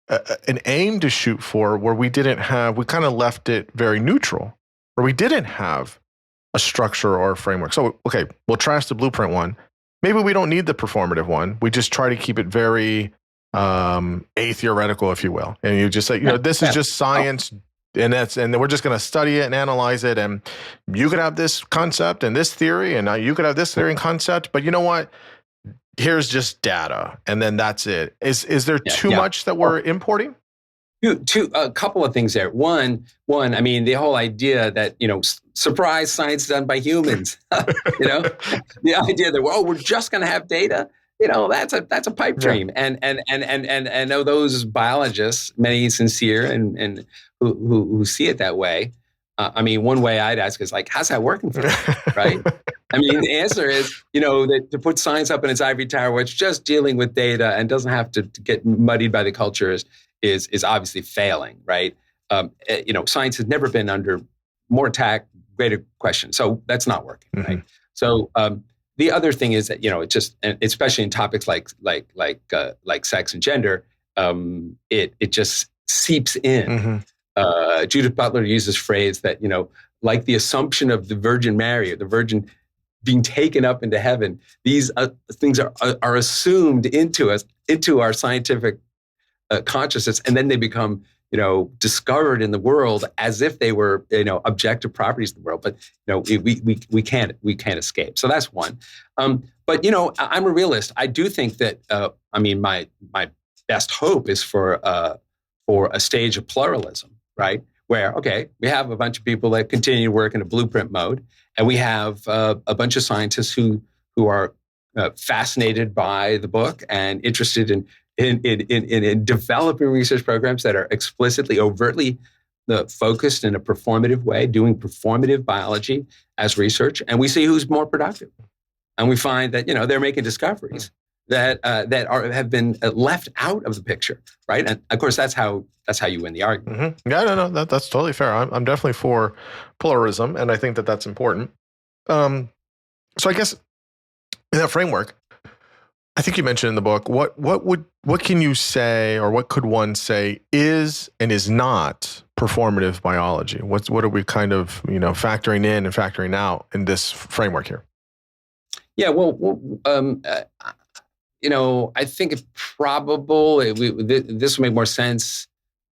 an aim to shoot for where we kind of left it very neutral, where we didn't have a structure or a framework? So, okay, we'll trash the blueprint one. Maybe we don't need the performative one. We just try to keep it very atheoretical, if you will. And you just say, this is just science. And then we're just going to study it and analyze it. And you could have this concept and this theory, and you could have this theory and concept. But you know what? Here's just data, and then that's it. Is there too much that we're importing? A couple of things there. One. I mean, the whole idea that surprise science done by humans. The idea that we're just going to have data. That's a pipe dream. And those biologists, many sincere and who see it that way. I mean, one way I'd ask is how's that working for you, right? I mean, the answer is, that to put science up in its ivory tower, where it's just dealing with data and doesn't have to get muddied by the cultures, is obviously failing, right? Science has never been under more attack, greater question. So that's not working, right? So the other thing is that it's just, especially in topics like sex and gender, it just seeps in. Judith Butler uses phrase that like the assumption of the Virgin Mary, or the Virgin being taken up into heaven. These things are assumed into our scientific consciousness, and then they become discovered in the world as if they were objective properties of the world. But we can't escape. So that's one. But I'm a realist. I do think that my best hope is for a stage of pluralism, right? Where, okay, we have a bunch of people that continue to work in a blueprint mode, and we have a bunch of scientists who are fascinated by the book and interested in developing research programs that are explicitly, overtly focused in a performative way, doing performative biology as research, and we see who's more productive. and we find that they're making discoveries that have been left out of the picture, right? And of course, that's how you win the argument. Yeah, no, that's totally fair. I'm definitely for pluralism, and I think that that's important. So I guess in that framework, I think you mentioned in the book, what can you say, or what could one say is and is not performative biology? What are we kind of factoring in and factoring out in this framework here? Yeah, I think it's probable this will make more sense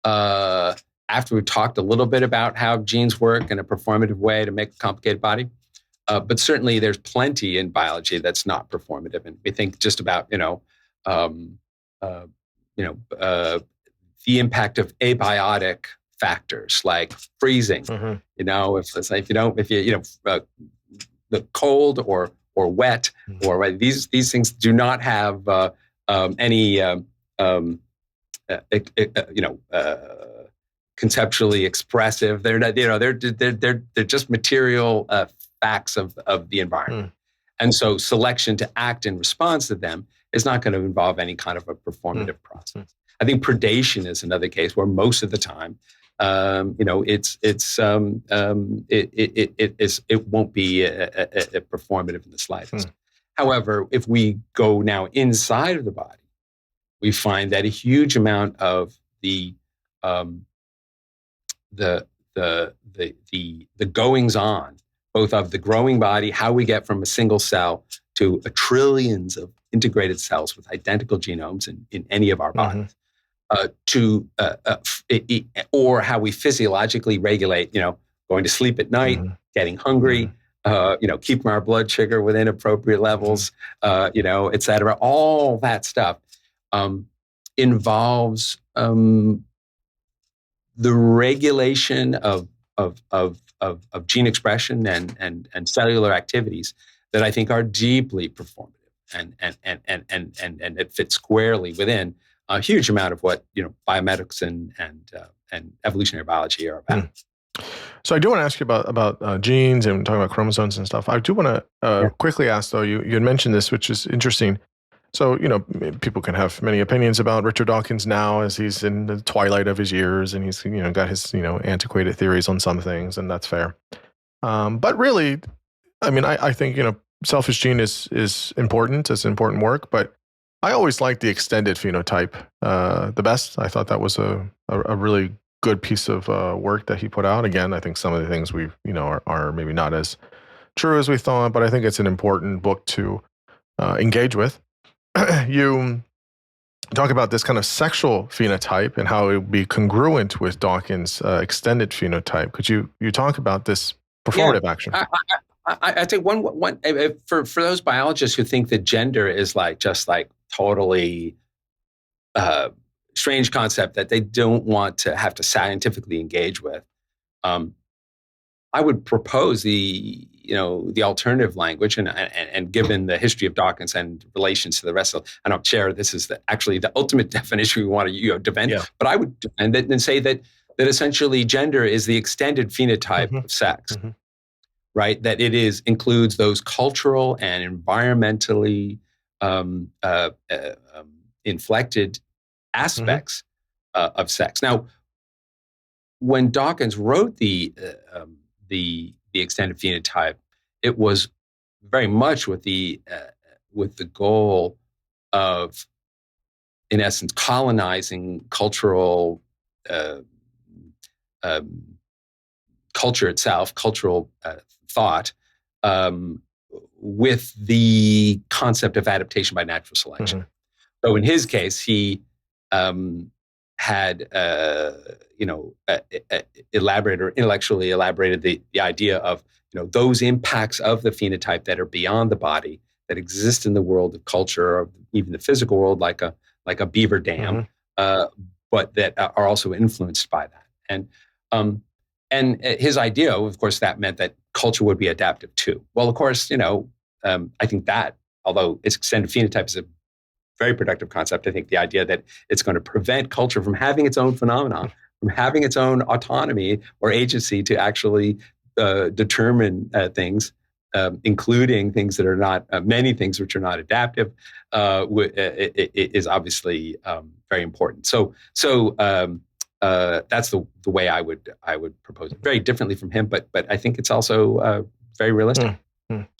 after we've talked a little bit about how genes work in a performative way to make a complicated body. But certainly there's plenty in biology that's not performative. And we think just about, the impact of abiotic factors like freezing. The cold or wet or these things do not have any conceptually expressive. They're not, they're just material facts of the environment. And so selection to act in response to them is not going to involve any kind of a performative process. I think predation is another case where most of the time, it won't be a performative in the slightest. However, if we go now inside of the body, we find that a huge amount of the goings on, both of the growing body, how we get from a single cell to trillions of integrated cells with identical genomes in any of our bodies, or how we physiologically regulate, going to sleep at night, getting hungry, keeping our blood sugar within appropriate levels, et cetera. All that stuff involves the regulation of gene expression and cellular activities that I think are deeply performative, and it fits squarely within a huge amount of what biomedics and evolutionary biology are about. So I do want to ask you about genes and talking about chromosomes and stuff. I do want to quickly ask, though, you had mentioned this, which is interesting. So, people can have many opinions about Richard Dawkins now as he's in the twilight of his years, and he's, got his, antiquated theories on some things, and that's fair. But really, I think, selfish gene is important. It's important work, but I always liked the extended phenotype the best. I thought that was a really good piece of work that he put out. Again, I think some of the things we are maybe not as true as we thought, but I think it's an important book to engage with. You talk about this kind of sexual phenotype and how it would be congruent with Dawkins' extended phenotype. Could you talk about this performative action? I think one for those biologists who think that gender is just totally strange concept that they don't want to have to scientifically engage with, I would propose the alternative language, and given the history of Dawkins and relations to the rest of, I don't share this is actually the ultimate definition we want to defend, but I would defend it and say that essentially gender is the extended phenotype of sex, right? That it includes those cultural and environmentally inflected aspects of sex. Now, when Dawkins wrote the extended phenotype, it was very much with the goal of, in essence, colonizing culture itself, cultural thought, with the concept of adaptation by natural selection. So in his case, he had elaborated or intellectually elaborated the idea of those impacts of the phenotype that are beyond the body, that exist in the world of culture or even the physical world, like a beaver dam, but that are also influenced by that. And his idea, of course, that meant that culture would be adaptive too. Well, of course, I think that, although its extended phenotype is a very productive concept, I think the idea that it's going to prevent culture from having its own phenomenon, from having its own autonomy or agency to actually determine things, including things that are not, many things which are not adaptive, is obviously very important. So that's the way I would propose it. Very differently from him, but I think it's also very realistic.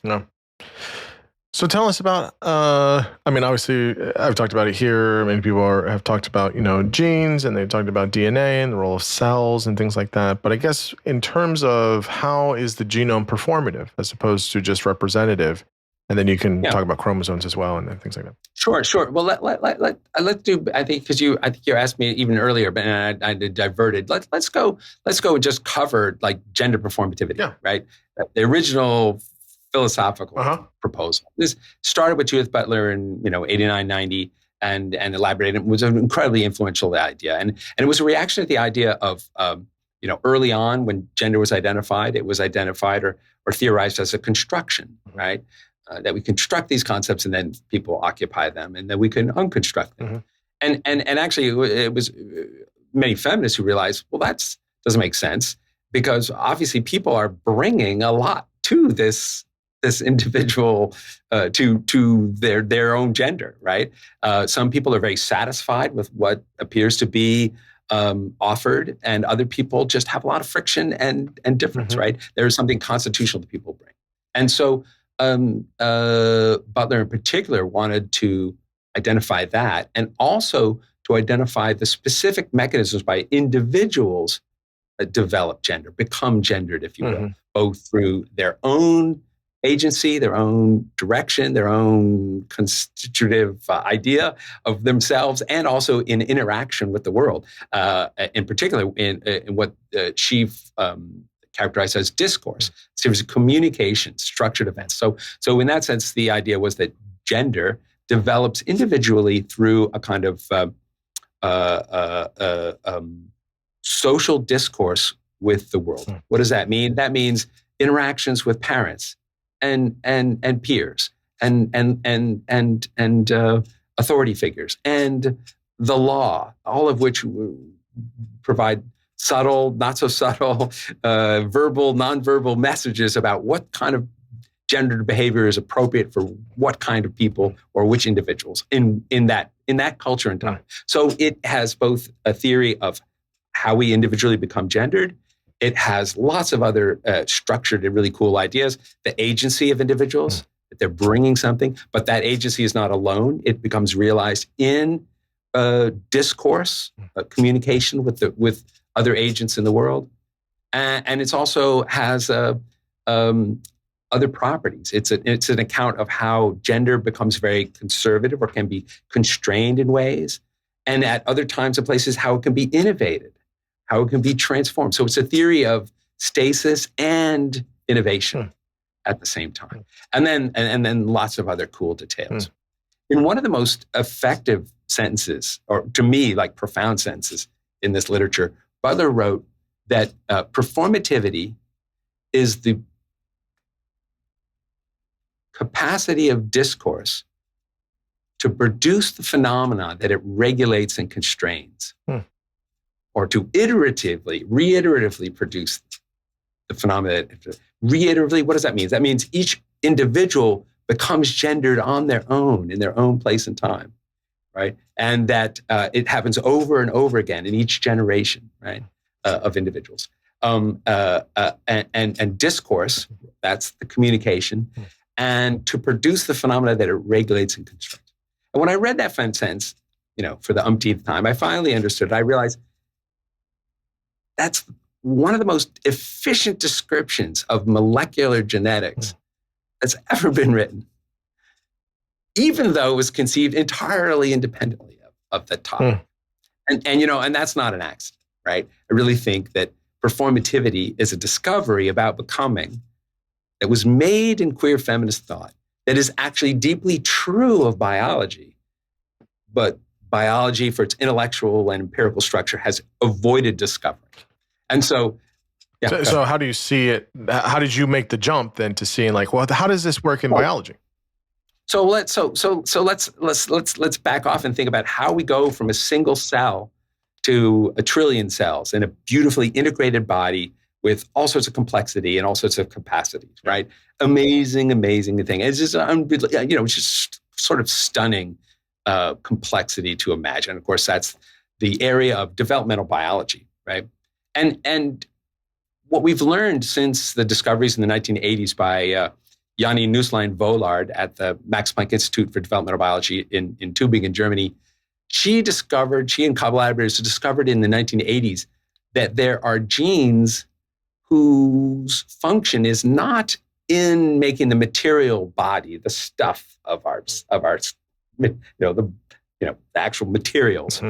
No. So tell us about, obviously I've talked about it here. Many people have talked about, genes, and they've talked about DNA and the role of cells and things like that. But I guess in terms of how is the genome performative as opposed to just representative? And then you can talk about chromosomes as well and things like that. Sure. Well, let's do, I think you asked me even earlier, but I diverted. Let's go and just cover like gender performativity, right? The original philosophical proposal. This started with Judith Butler in 89, 90 and elaborated. It was an incredibly influential idea. And it was a reaction to the idea of, early on when gender was identified, it was identified or theorized as a construction, right? That we construct these concepts and then people occupy them and then we can unconstruct them. And actually it was many feminists who realized, well, that doesn't make sense because obviously people are bringing a lot to this individual, to their own gender, right? Some people are very satisfied with what appears to be offered, and other people just have a lot of friction and difference, right? There is something constitutional that people bring. And so Butler in particular wanted to identify that and also to identify the specific mechanisms by individuals that develop gender, become gendered, if you will, both through their own agency, their own direction, their own constitutive idea of themselves, and also in interaction with the world. In particular, in what she characterized as discourse, series of communication, structured events. So in that sense, the idea was that gender develops individually through a kind of social discourse with the world. What does that mean? That means interactions with parents and peers and authority figures and the law, all of which provide subtle, not so subtle, verbal, nonverbal messages about what kind of gendered behavior is appropriate for what kind of people or which individuals in that culture and time. So it has both a theory of how we individually become gendered. It has lots of other structured and really cool ideas. The agency of individuals, that they're bringing something, but that agency is not alone. It becomes realized in discourse, communication with other agents in the world. And it also has other properties. It's an account of how gender becomes very conservative or can be constrained in ways. And at other times and places, how it can be innovated, how it can be transformed. So it's a theory of stasis and innovation at the same time. And then lots of other cool details. In one of the most effective sentences, or to me, like profound sentences in this literature, Butler wrote that performativity is the capacity of discourse to produce the phenomena that it regulates and constrains, or to reiteratively produce the phenomena. Reiteratively, what does that mean? That means each individual becomes gendered on their own, in their own place and time, right? And that it happens over and over again in each generation, right, of individuals. And discourse, that's the communication, and to produce the phenomena that it regulates and constructs. And when I read that sentence, for the umpteenth time, I finally understood. I realized that's one of the most efficient descriptions of molecular genetics that's ever been written, even though it was conceived entirely independently of the topic. And that's not an accident, right? I really think that performativity is a discovery about becoming that was made in queer feminist thought that is actually deeply true of biology, but biology, for its intellectual and empirical structure, has avoided discovery. And so, so how do you see it? How did you make the jump then to seeing how does this work in biology? So let's back off and think about how we go from a single cell to a trillion cells in a beautifully integrated body with all sorts of complexity and all sorts of capacities, right? Amazing thing. It's just, it's just sort of stunning complexity to imagine. Of course, that's the area of developmental biology, right? And what we've learned since the discoveries in the 1980s by Jannie Nusslein-Vollard at the Max Planck Institute for Developmental Biology in Tübingen, Germany, she and collaborators discovered in the 1980s that there are genes whose function is not in making the material body, the stuff of our the actual materials,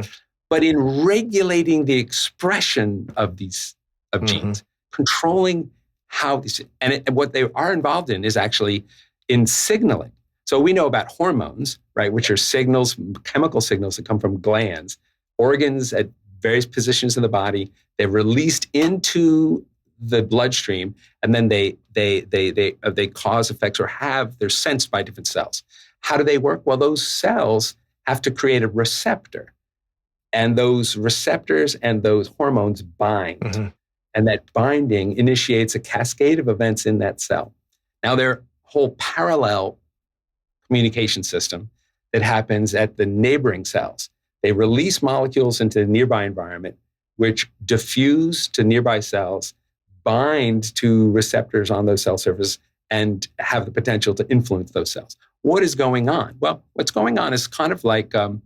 but in regulating the expression of these genes, controlling how these, and what they are involved in is actually in signaling. So we know about hormones, right, which are signals, chemical signals that come from glands, organs at various positions in the body. They're released into the bloodstream, and then they cause effects or they're sensed by different cells. How do they work? Well, those cells have to create a receptor, and those receptors and those hormones bind, and that binding initiates a cascade of events in that cell. Now, there are a whole parallel communication system that happens at the neighboring cells. They release molecules into the nearby environment, which diffuse to nearby cells, bind to receptors on those cell surfaces, and have the potential to influence those cells. What is going on? Well, what's going on is kind of like an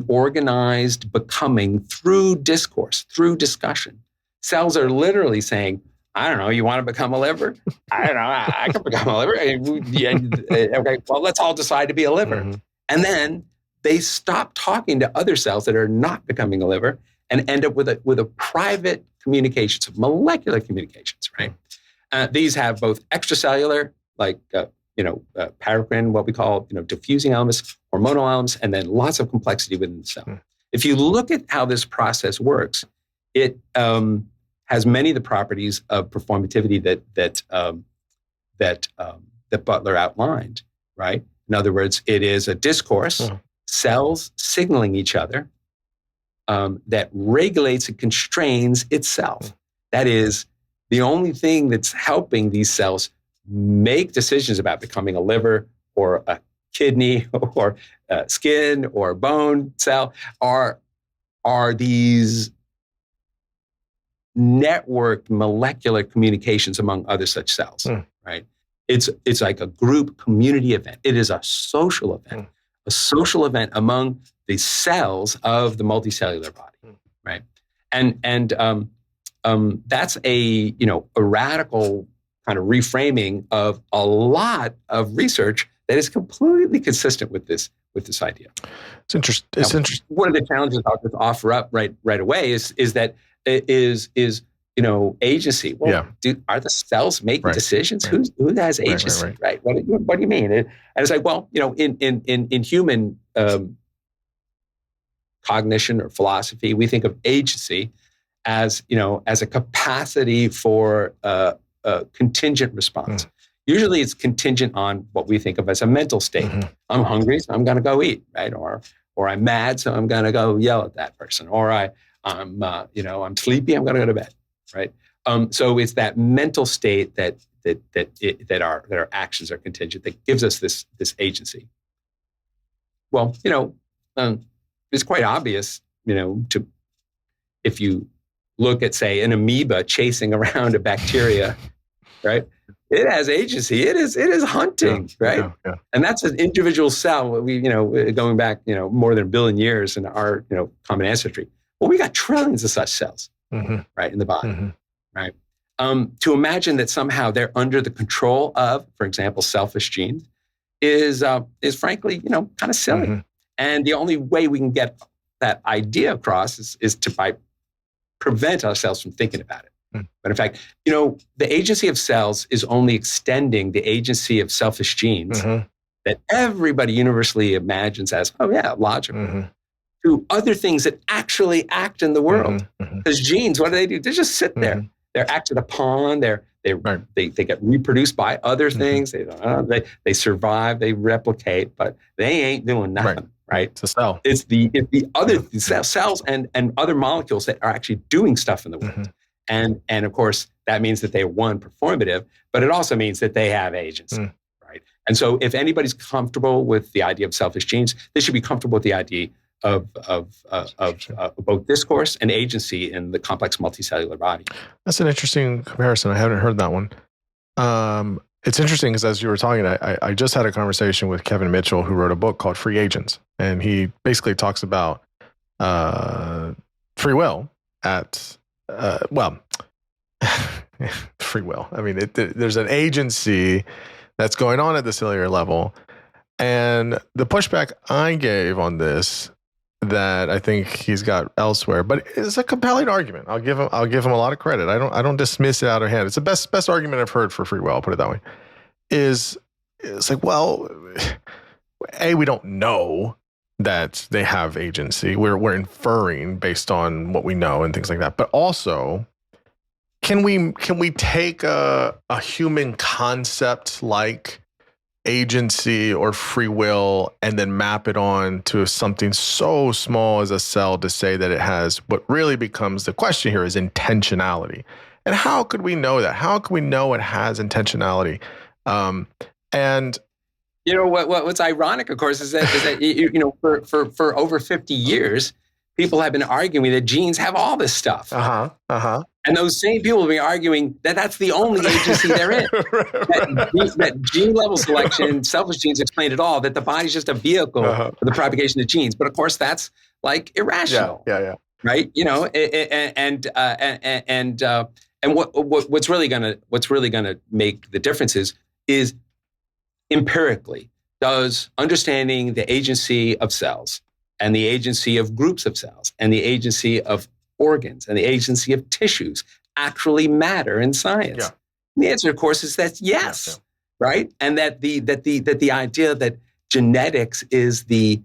organized becoming through discourse, through discussion. Cells are literally saying, I don't know, you want to become a liver? I don't know, I can become a liver. Okay, well, let's all decide to be a liver. And then they stop talking to other cells that are not becoming a liver and end up with a private communications, molecular communications, right? These have both extracellular, like paracrine, what we call diffusing elements, hormonal elements, and then lots of complexity within the cell. If you look at how this process works, it has many of the properties of performativity that Butler outlined, right? In other words, it is a discourse, cells signaling each other, that regulates and constrains itself. That is the only thing that's helping these cells make decisions about becoming a liver or a kidney or skin or bone cell are these networked molecular communications among other such cells, right? It's like a group community event. It is a social event among the cells of the multicellular body, right? And that's a radical kind of reframing of a lot of research that is completely consistent with this idea. It's interesting. One of the challenges I'll just offer up right away is agency. Well, are the cells making decisions? Who has agency? Right. What do you mean? And it's like, well, in human cognition or philosophy, we think of agency as a capacity for a contingent response. Usually, it's contingent on what we think of as a mental state. I'm hungry, so I'm going to go eat, right? Or I'm mad, so I'm going to go yell at that person. Or I'm sleepy, I'm going to go to bed, right? So it's that mental state that our actions are contingent that gives us this agency. Well, it's quite obvious, if you look at, say, an amoeba chasing around a bacteria, right? It has agency. It is hunting, right? Yeah. And that's an individual cell. We, going back, more than 1 billion years in our, common ancestry. Well, we got trillions of such cells, right, in the body, right? To imagine that somehow they're under the control of, for example, selfish genes is frankly, kind of silly. And the only way we can get that idea across is to prevent ourselves from thinking about it. But in fact, the agency of cells is only extending the agency of selfish genes that everybody universally imagines as, logical, to other things that actually act in the world. Because genes, what do? They just sit there. They're acted upon. They get reproduced by other things. They survive. They replicate, but they ain't doing nothing. right? It's a cell. It's the other cells and other molecules that are actually doing stuff in the world. And of course, that means that they're performative, but it also means that they have agency, right? And so if anybody's comfortable with the idea of selfish genes, they should be comfortable with the idea of both discourse and agency in the complex multicellular body. That's an interesting comparison. I haven't heard that one. It's interesting because as you were talking, I just had a conversation with Kevin Mitchell, who wrote a book called Free Agents. And he basically talks about free will at, free will. I mean, there's an agency that's going on at the cellular level. And the pushback I gave on this that I think he's got elsewhere, but it's a compelling argument. I'll give him a lot of credit. I don't dismiss it out of hand. It's the best argument I've heard for free will. I'll put it that way. It's like, well, we don't know that they have agency. We're inferring based on what we know and things like that. But also, can we take a human concept like agency or free will and then map it on to something so small as a cell to say that it has what really becomes the question here is intentionality? And how could we know that? How can we know it has intentionality? And you know what's ironic, of course, is that for over 50 years, people have been arguing that genes have all this stuff. And those same people have been arguing that that's the only agency they're in. that gene level selection, selfish genes explain it all, that the body's just a vehicle for the propagation of genes. But of course, that's like irrational. Yeah. Right? You know, and what's really gonna make the difference is empirically, does understanding the agency of cells and the agency of groups of cells and the agency of organs and the agency of tissues actually matter in science? Yeah. And the answer, of course, is that yes, right? And that the idea that genetics is the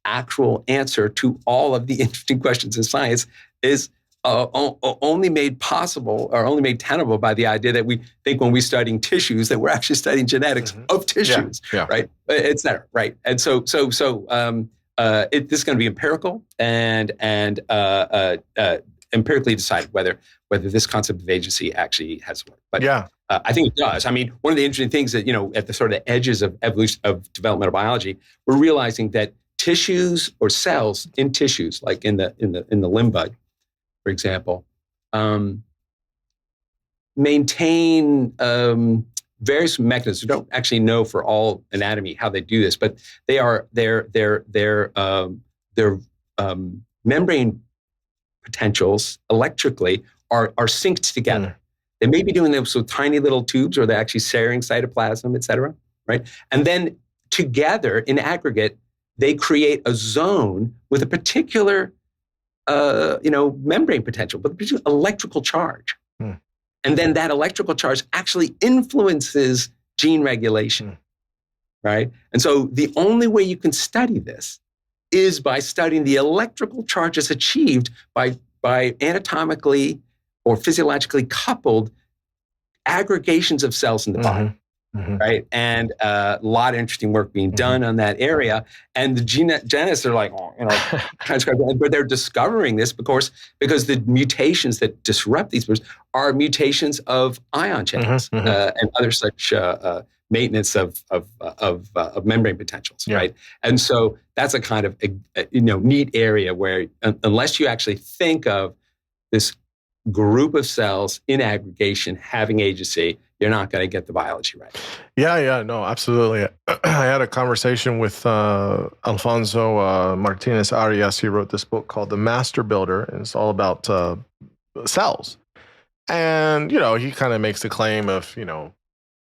actual answer to all of the interesting questions in science is only made possible or only made tenable by the idea that we think when we're studying tissues that we're actually studying genetics of tissues, right? It's there, right? And so this is going to be empirical and empirically decide whether this concept of agency actually has worked. But I think it does. I mean, one of the interesting things that, at the sort of edges of evolution of developmental biology, we're realizing that tissues or cells in tissues, like in the limb bud, for example, maintain various mechanisms. We don't actually know for all anatomy how they do this, but their membrane potentials electrically are synced together. They may be doing this with tiny little tubes, or they're actually sharing cytoplasm, et cetera, right? And then together in aggregate, they create a zone with a particular membrane potential, but electrical charge. And then that electrical charge actually influences gene regulation, right? And so the only way you can study this is by studying the electrical charges achieved by anatomically or physiologically coupled aggregations of cells in the body. Right. And a lot of interesting work being done on that area. And the genetics are like, but they're discovering this because the mutations that disrupt these are mutations of ion channels and other such maintenance of membrane potentials. Right. And so that's a kind of neat area where unless you actually think of this group of cells in aggregation having agency, you're not going to get the biology right. Yeah, no, absolutely. I had a conversation with Alfonso Martinez Arias. He wrote this book called The Master Builder, and it's all about cells. And, he kind of makes the claim of,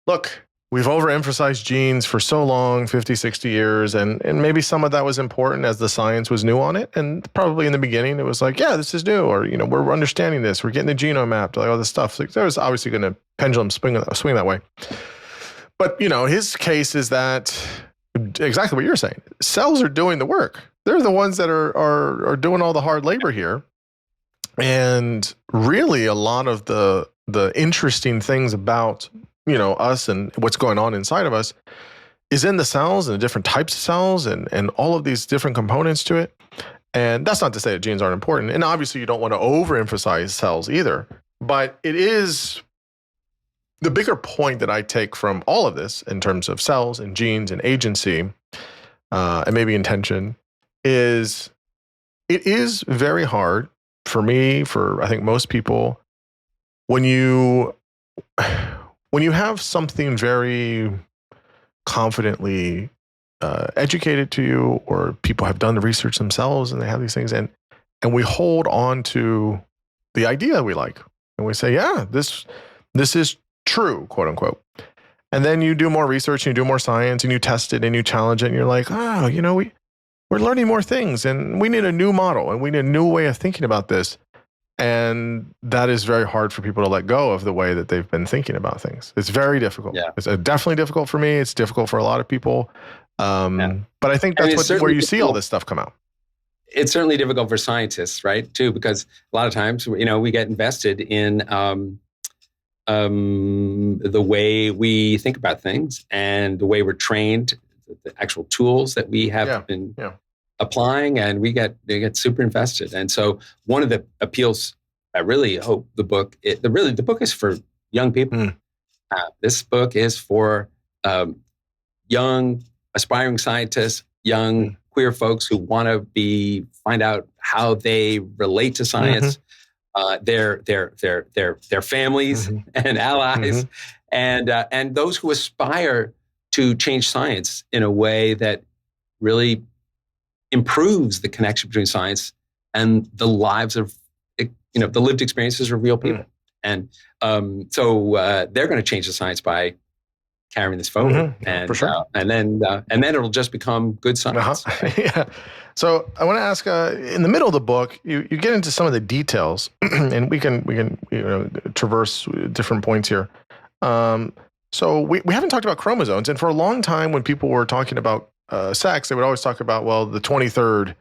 look, we've overemphasized genes for so long, 50, 60 years, and maybe some of that was important as the science was new on it. And probably in the beginning, it was like, yeah, this is new, or, we're understanding this, we're getting the genome mapped, like all this stuff. Like, there was obviously going to pendulum swing that way. But, his case is that exactly what you're saying. Cells are doing the work. They're the ones that are doing all the hard labor here. And really a lot of the interesting things about us and what's going on inside of us is in the cells and the different types of cells and all of these different components to it. And that's not to say that genes aren't important. And obviously you don't want to overemphasize cells either, but it is the bigger point that I take from all of this in terms of cells and genes and agency, and maybe intention, is it is very hard for me, for I think most people, when you have something very confidently educated to you, or people have done the research themselves and they have these things, and we hold on to the idea we like, and we say, yeah, this is true, quote unquote. And then you do more research and you do more science and you test it and you challenge it and you're like, oh, we're learning more things and we need a new model and we need a new way of thinking about this. And that is very hard for people to let go of the way that they've been thinking about things. It's very difficult. Yeah. It's definitely difficult for me. It's difficult for a lot of people. But I think that's where you see all this stuff come out. It's certainly difficult for scientists, right, too, because a lot of times, we get invested in the way we think about things and the way we're trained, the actual tools that we have been applying, and they get super invested. And so one of the appeals, I really hope the book is for young people. This book is for young aspiring scientists, young queer folks who want to find out how they relate to science, their families and allies, and those who aspire to change science in a way that really improves the connection between science and the lives of, the lived experiences of real people. And so they're going to change the science by carrying this forward, and, for sure. And then it'll just become good science. Yeah. So I want to ask, in the middle of the book, you get into some of the details, and we can traverse different points here. So we haven't talked about chromosomes, and for a long time, when people were talking about sex, they would always talk about, well, the 23rd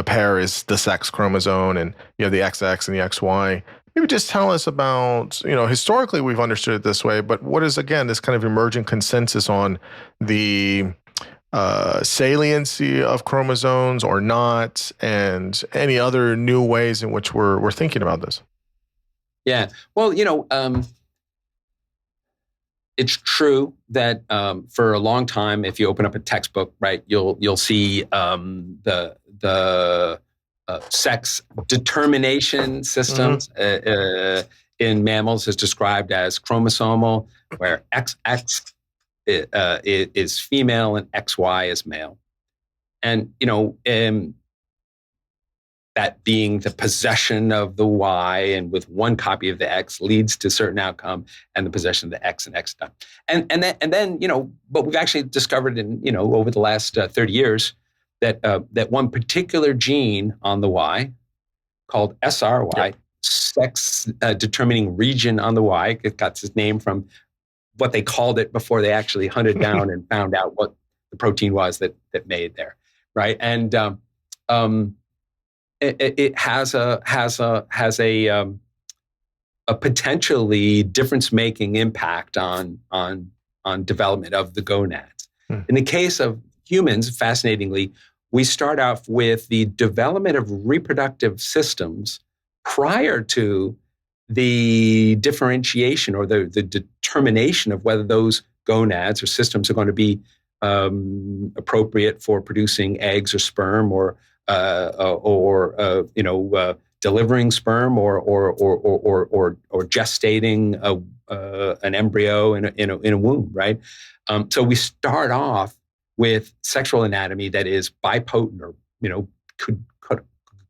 pair is the sex chromosome, and you have the XX and the XY. Maybe just tell us about, historically we've understood it this way, but what is, again, this kind of emerging consensus on the saliency of chromosomes or not, and any other new ways in which we're thinking about this? Yeah. Well, it's true that for a long time, if you open up a textbook, right, you'll see the sex determination systems in mammals is described as chromosomal, where XX is female and XY is male. And, that being the possession of the Y and with one copy of the X leads to a certain outcome, and the possession of the X and X done. And then, but we've actually discovered over the last 30 years that one particular gene on the Y, called SRY, sex determining region on the Y, it got its name from what they called it before they actually hunted down and found out what the protein was that made there, right? And it has a potentially difference-making impact on development of the gonads. In the case of humans, fascinatingly, we start off with the development of reproductive systems prior to the differentiation or the determination of whether those gonads or systems are going to be appropriate for producing eggs or sperm, or delivering sperm, or gestating an embryo in a womb, right? So we start off with sexual anatomy that is bipotent, or could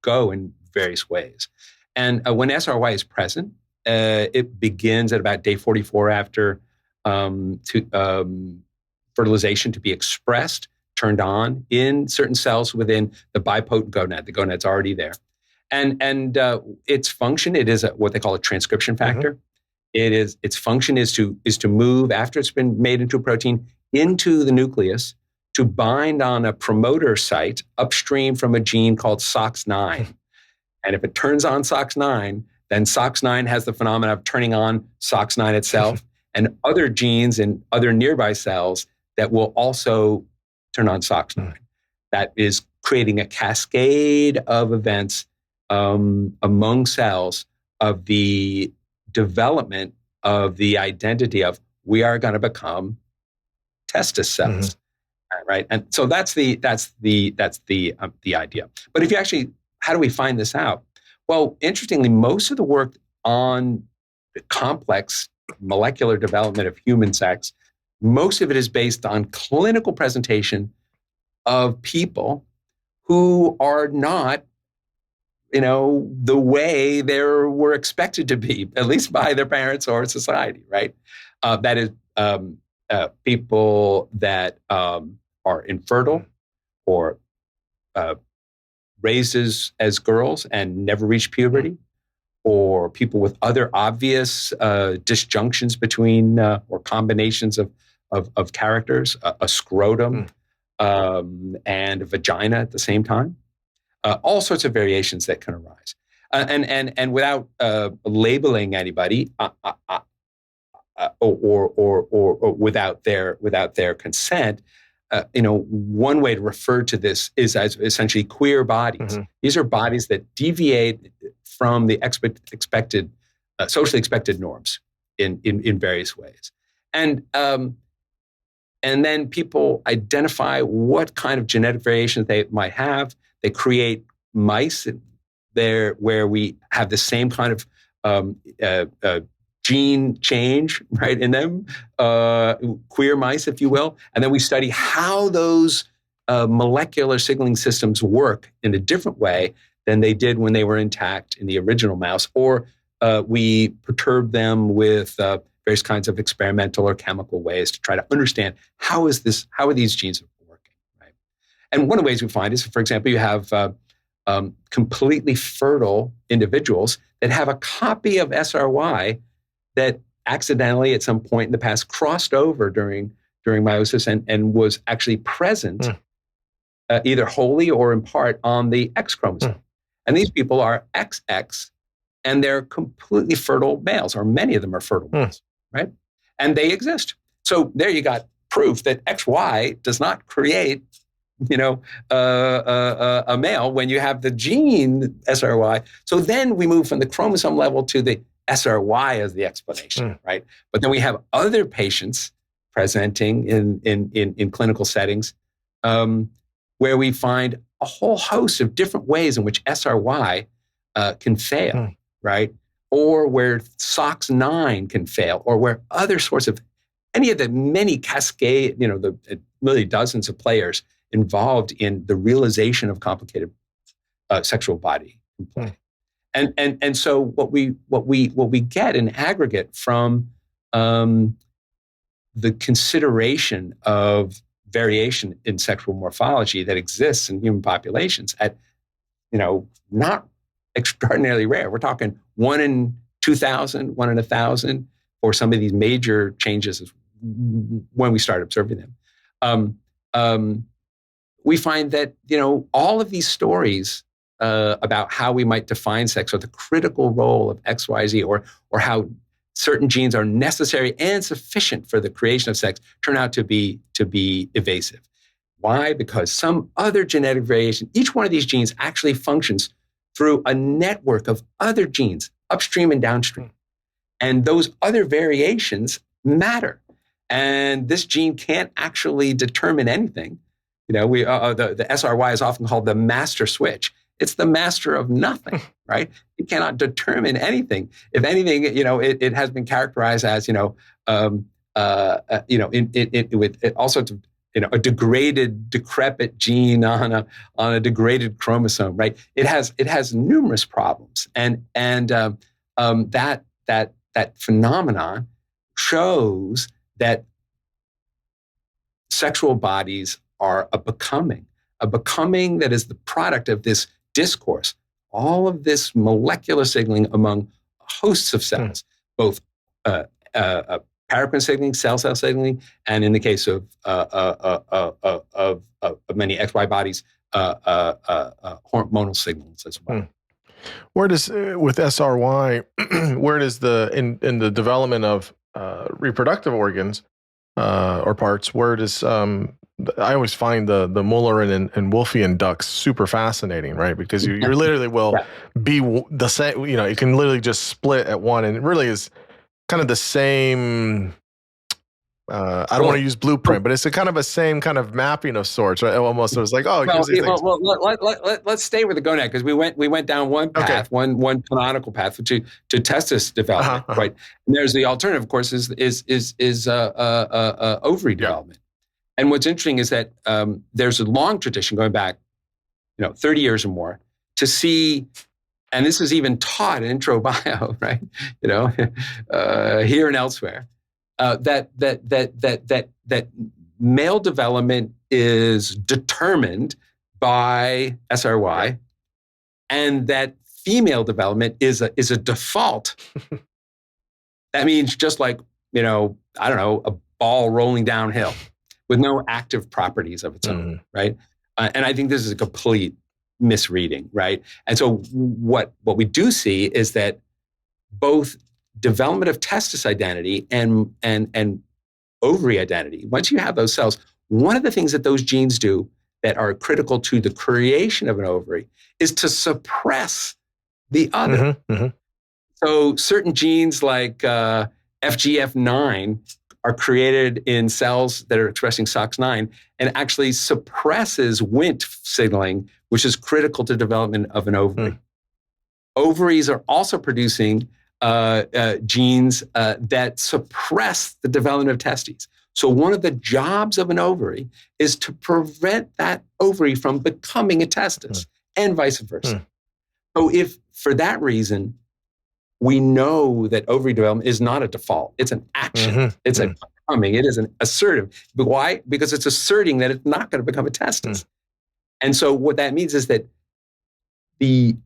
go in various ways. And when SRY is present, it begins at about day 44 after fertilization to be expressed, turned on in certain cells within the bipotent gonad. The gonad's already there. And its function, it is what they call a transcription factor. Its function is to move, after it's been made into a protein, into the nucleus to bind on a promoter site upstream from a gene called SOX9. And if it turns on SOX9, then SOX9 has the phenomenon of turning on SOX9 itself, and other genes in other nearby cells that will also turn on SOX9. That is creating a cascade of events among cells of the development of the identity of we are going to become testis cells, right? And so that's the idea. But if you actually, how do we find this out? Well, interestingly, most of the work on the complex molecular development of human sex, most of it is based on clinical presentation of people who are not, the way they were expected to be, at least by their parents or society, right? That is people that are infertile or raised as girls and never reached puberty, or people with other obvious disjunctions between or combinations of characters, a scrotum and a vagina at the same time. All sorts of variations that can arise. And without labeling anybody or without their consent, one way to refer to this is as essentially queer bodies. These are bodies that deviate from the expected, socially expected norms in various ways. And then people identify what kind of genetic variations they might have. They create mice there where we have the same kind of gene change, right, in them, queer mice, if you will. And then we study how those molecular signaling systems work in a different way than they did when they were intact in the original mouse, or we perturb them with various kinds of experimental or chemical ways to try to understand how are these genes working, right? And one of the ways we find is, for example, you have completely fertile individuals that have a copy of SRY that accidentally at some point in the past crossed over during meiosis and was actually present either wholly or in part on the X chromosome. And these people are XX, and they're completely fertile males, or many of them are fertile males, right? And they exist. So there you got proof that XY does not create, a male when you have the gene SRY. So then we move from the chromosome level to the SRY as the explanation, right? But then we have other patients presenting in clinical settings where we find a whole host of different ways in which SRY can fail, right? Or where SOX9 can fail, or where other sorts of any of the many cascade, the literally dozens of players involved in the realization of complicated sexual body play. And so what we get in aggregate from the consideration of variation in sexual morphology that exists in human populations at, not extraordinarily rare. We're talking 1 in 2,000, 1 in 1,000 for some of these major changes when we start observing them. We find that, all of these stories about how we might define sex, or the critical role of X, Y, Z, or how certain genes are necessary and sufficient for the creation of sex, turn out to be evasive. Why? Because some other genetic variation, each one of these genes actually functions through a network of other genes, upstream and downstream. And those other variations matter. And this gene can't actually determine anything. The SRY is often called the master switch. It's the master of nothing, right? It cannot determine anything. If anything, it has been characterized as, with all sorts of, a degraded, decrepit gene on a degraded chromosome, right? It has numerous problems, and that phenomenon shows that sexual bodies are a becoming that is the product of this discourse, all of this molecular signaling among hosts of cells, both paracrine signaling, cell signaling, and in the case of many XY bodies, hormonal signals as well. Where does with SRY, where does in the development of reproductive organs, or parts. Where does I always find the Müllerian and Wolffian ducts super fascinating, right? Because you literally will be the same. You know, you can literally just split at one, and it really is kind of the same. I don't want to use blueprint, but it's a kind of a same kind of mapping of sorts, right? Almost, it was like, oh, here's these things. Let's stay with the gonad, because we went down one path, one canonical path to testis development, right? And there's the alternative, of course, is ovary development. And what's interesting is that there's a long tradition going back, 30 years or more, to see. And this is even taught in intro bio, right? Here and elsewhere. That male development is determined by SRY, and that female development is a default. That means just like, a ball rolling downhill with no active properties of its own, right? And I think this is a complete misreading, right? And so what we do see is that both development of testis identity and ovary identity, once you have those cells, one of the things that those genes do that are critical to the creation of an ovary is to suppress the other. So certain genes like FGF9 are created in cells that are expressing SOX9 and actually suppresses Wnt signaling, which is critical to development of an ovary. Ovaries are also producing genes that suppress the development of testes. So one of the jobs of an ovary is to prevent that ovary from becoming a testis, and vice versa. So if for that reason, we know that ovary development is not a default, it's an action, it's a becoming, it is an assertive. But why? Because it's asserting that it's not going to become a testis. And so what that means is that the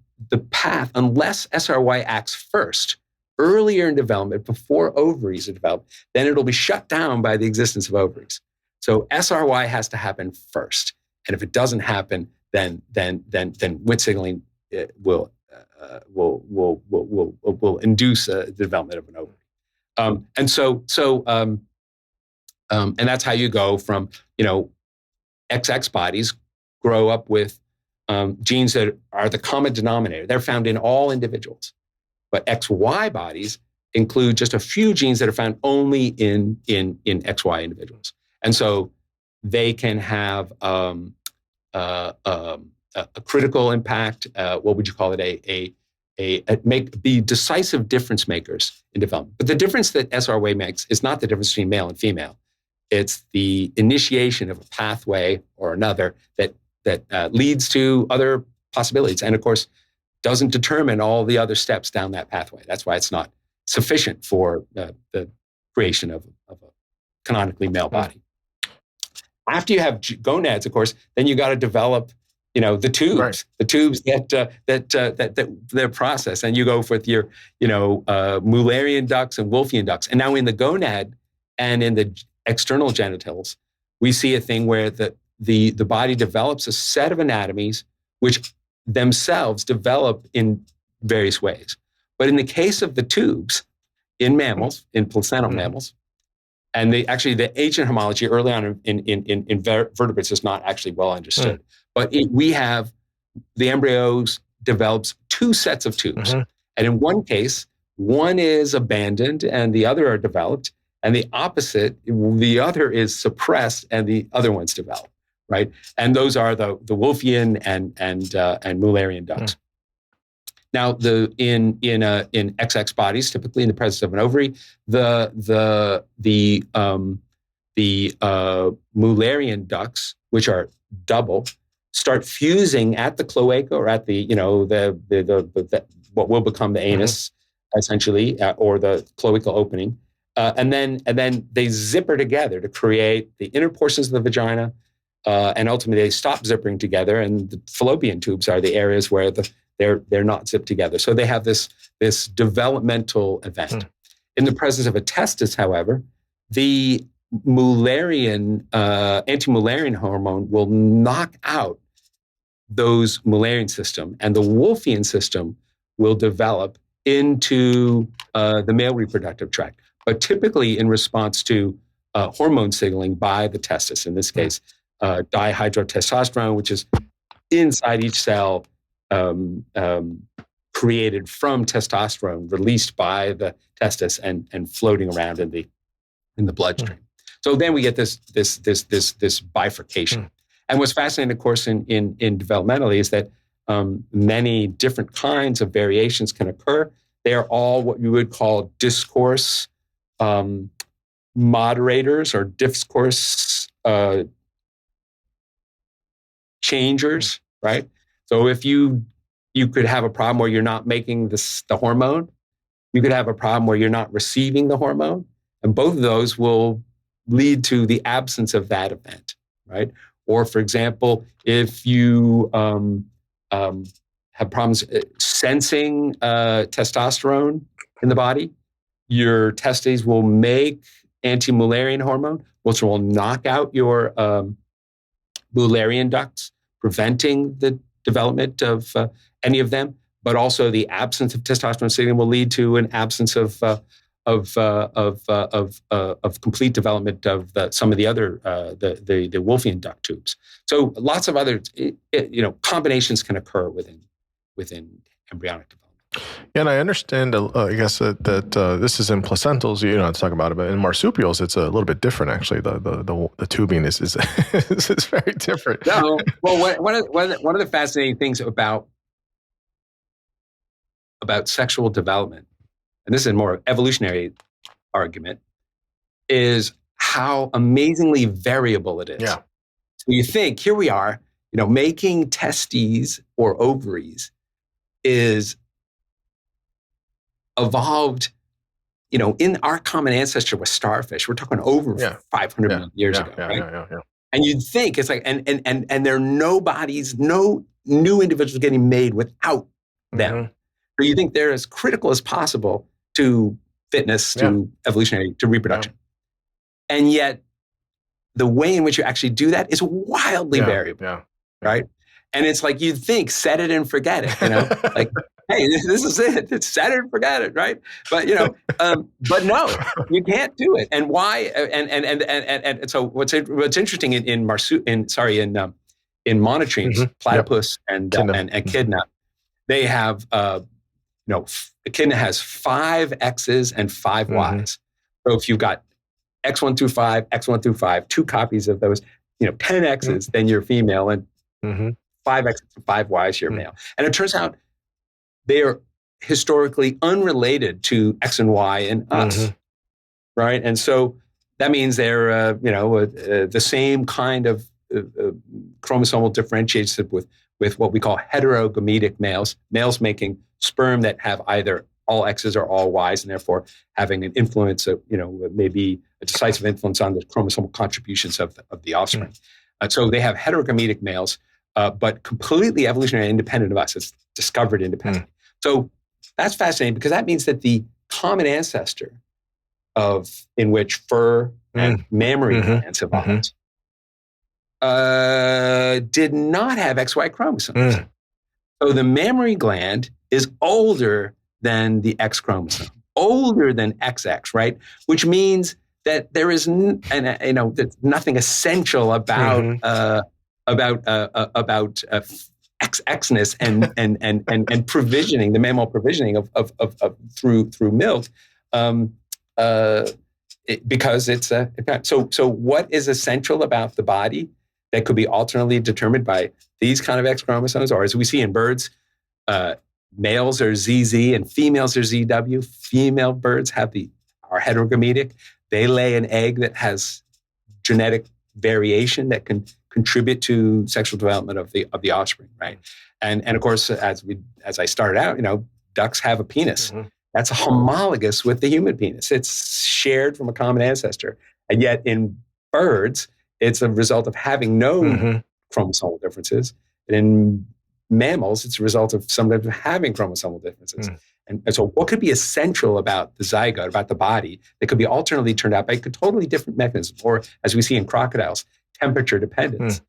path, unless SRY acts first, earlier in development, before ovaries are developed, then it'll be shut down by the existence of ovaries. So SRY has to happen first, and if it doesn't happen, then Wnt signaling will induce the development of an ovary. And that's how you go from XX bodies grow up with genes that are the common denominator. They're found in all individuals. But XY bodies include just a few genes that are found only in XY individuals. And so they can have a critical impact. What would you call it? Be decisive difference makers in development. But the difference that SRY makes is not the difference between male and female. It's the initiation of a pathway or another that leads to other possibilities. And of course, doesn't determine all the other steps down that pathway. That's why it's not sufficient for the creation of a canonically male body. After you have gonads, of course, then you got to develop, the tubes, the tubes that they're processed, and you go with your, Müllerian ducts and Wolffian ducts. And now in the gonad and in the external genitals, we see a thing where the body develops a set of anatomies which themselves develop in various ways. But in the case of the tubes, in mammals, in placental mammals, and the ancient homology early on in vertebrates is not actually well understood. But we have the embryos develops two sets of tubes. And in one case, one is abandoned and the other are developed. And the opposite, the other is suppressed and the other one's developed. Right, and those are the Wolffian and Müllerian ducts. Now, in XX bodies, typically in the presence of an ovary, the Müllerian ducts, which are double, start fusing at the cloaca or at the what will become the anus, essentially, or the cloacal opening, and then they zipper together to create the inner portions of the vagina. And ultimately, they stop zippering together, and the fallopian tubes are the areas where they're not zipped together. So they have this developmental event. In the presence of a testis, however, the anti-Müllerian hormone will knock out those Müllerian system, and the Wolffian system will develop into the male reproductive tract, but typically in response to hormone signaling by the testis. In this case, dihydrotestosterone, which is inside each cell, created from testosterone released by the testis and floating around in the bloodstream. So then we get this bifurcation. And what's fascinating, of course, in developmentally is that many different kinds of variations can occur. They are all what you would call discourse moderators or discourse changers, right? So if you could have a problem where you're not making the hormone, you could have a problem where you're not receiving the hormone, and both of those will lead to the absence of that event, right? Or, for example, if you have problems sensing testosterone in the body, your testes will make anti-Müllerian hormone, which will knock out your Müllerian ducts, preventing the development of any of them. But also, the absence of testosterone signaling will lead to an absence of complete development of some of the other the Wolffian duct tubes. So lots of other combinations can occur within embryonic development. Yeah, and I understand. I guess that this is in placentals. You don't have to talk about it, but in marsupials, it's a little bit different. Actually, the tubing is is very different. No, well, one of the fascinating things about sexual development, and this is a more evolutionary argument, is how amazingly variable it is. Yeah. So you think, here we are, making testes or ovaries is evolved, in our common ancestor was starfish. We're talking over 500 million years ago, right? Yeah. And you'd think it's like, and there are no new individuals getting made without them. So you think they're as critical as possible to fitness, to evolutionary, to reproduction. And yet the way in which you actually do that is wildly variable, right? And it's like, you'd think, set it and forget it, like, hey, this is it. It's set it and forget it, right? But, but no, you can't do it. And why? And so what's interesting in monotremes, platypus and echidna, they have, echidna has 5 X's and 5 Y's. So if you've got X1 through 5, X1 through 5, 2 copies of those, 10 X's, then you're female, and 5 X's and 5 Y's, you're male. And it turns out they are historically unrelated to X and Y in us, right? And so that means they're, the same kind of chromosomal differentiation with what we call heterogametic males making sperm that have either all X's or all Y's, and therefore having an influence of, maybe a decisive influence on the chromosomal contributions of the offspring. So they have heterogametic males, but completely evolutionary independent of us. It's discovered independently. So that's fascinating, because that means that the common ancestor in which fur and mammary glands evolved did not have XY chromosomes. So the mammary gland is older than the X chromosome, older than XX, right? Which means that there is, there's nothing essential about XXness and provisioning, the mammal provisioning of through milk, because it's so what is essential about the body that could be alternately determined by these kind of X chromosomes, or as we see in birds, males are ZZ and females are ZW. Female birds are heterogametic. They lay an egg that has genetic variation that can contribute to sexual development of the offspring, right? And of course, as I started out, ducks have a penis that's homologous with the human penis. It's shared from a common ancestor, and yet in birds, it's a result of having no chromosomal differences. And in mammals, it's a result of sometimes having chromosomal differences. And so what could be essential about the zygote, about the body, that could be alternately turned out by a totally different mechanism, or as we see in crocodiles, temperature dependence?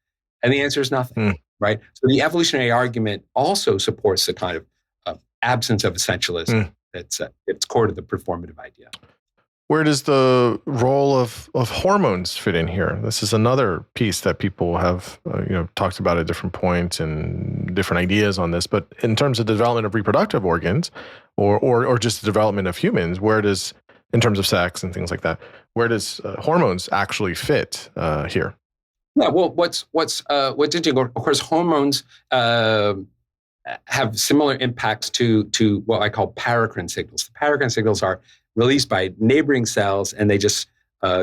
And the answer is nothing, right? So the evolutionary argument also supports the kind of absence of essentialism that's core to the performative idea. where does the role of hormones fit in here? This is another piece that people have talked about at different points and different ideas on this. But in terms of the development of reproductive organs, or just the development of humans, where does, in terms of sex and things like that, where does hormones actually fit here? Yeah, well, what's interesting, of course, hormones have similar impacts to what I call paracrine signals. The paracrine signals are released by neighboring cells, and they just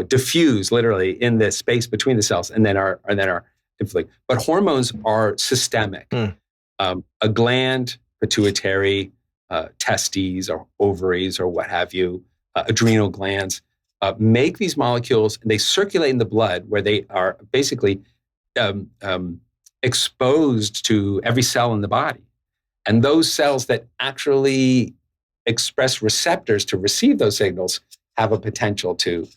diffuse literally in the space between the cells, and then are inflated. But hormones are systemic. A gland, pituitary, testes or ovaries or what have you, adrenal glands, make these molecules, and they circulate in the blood where they are basically exposed to every cell in the body. And those cells that actually express receptors to receive those signals have a potential to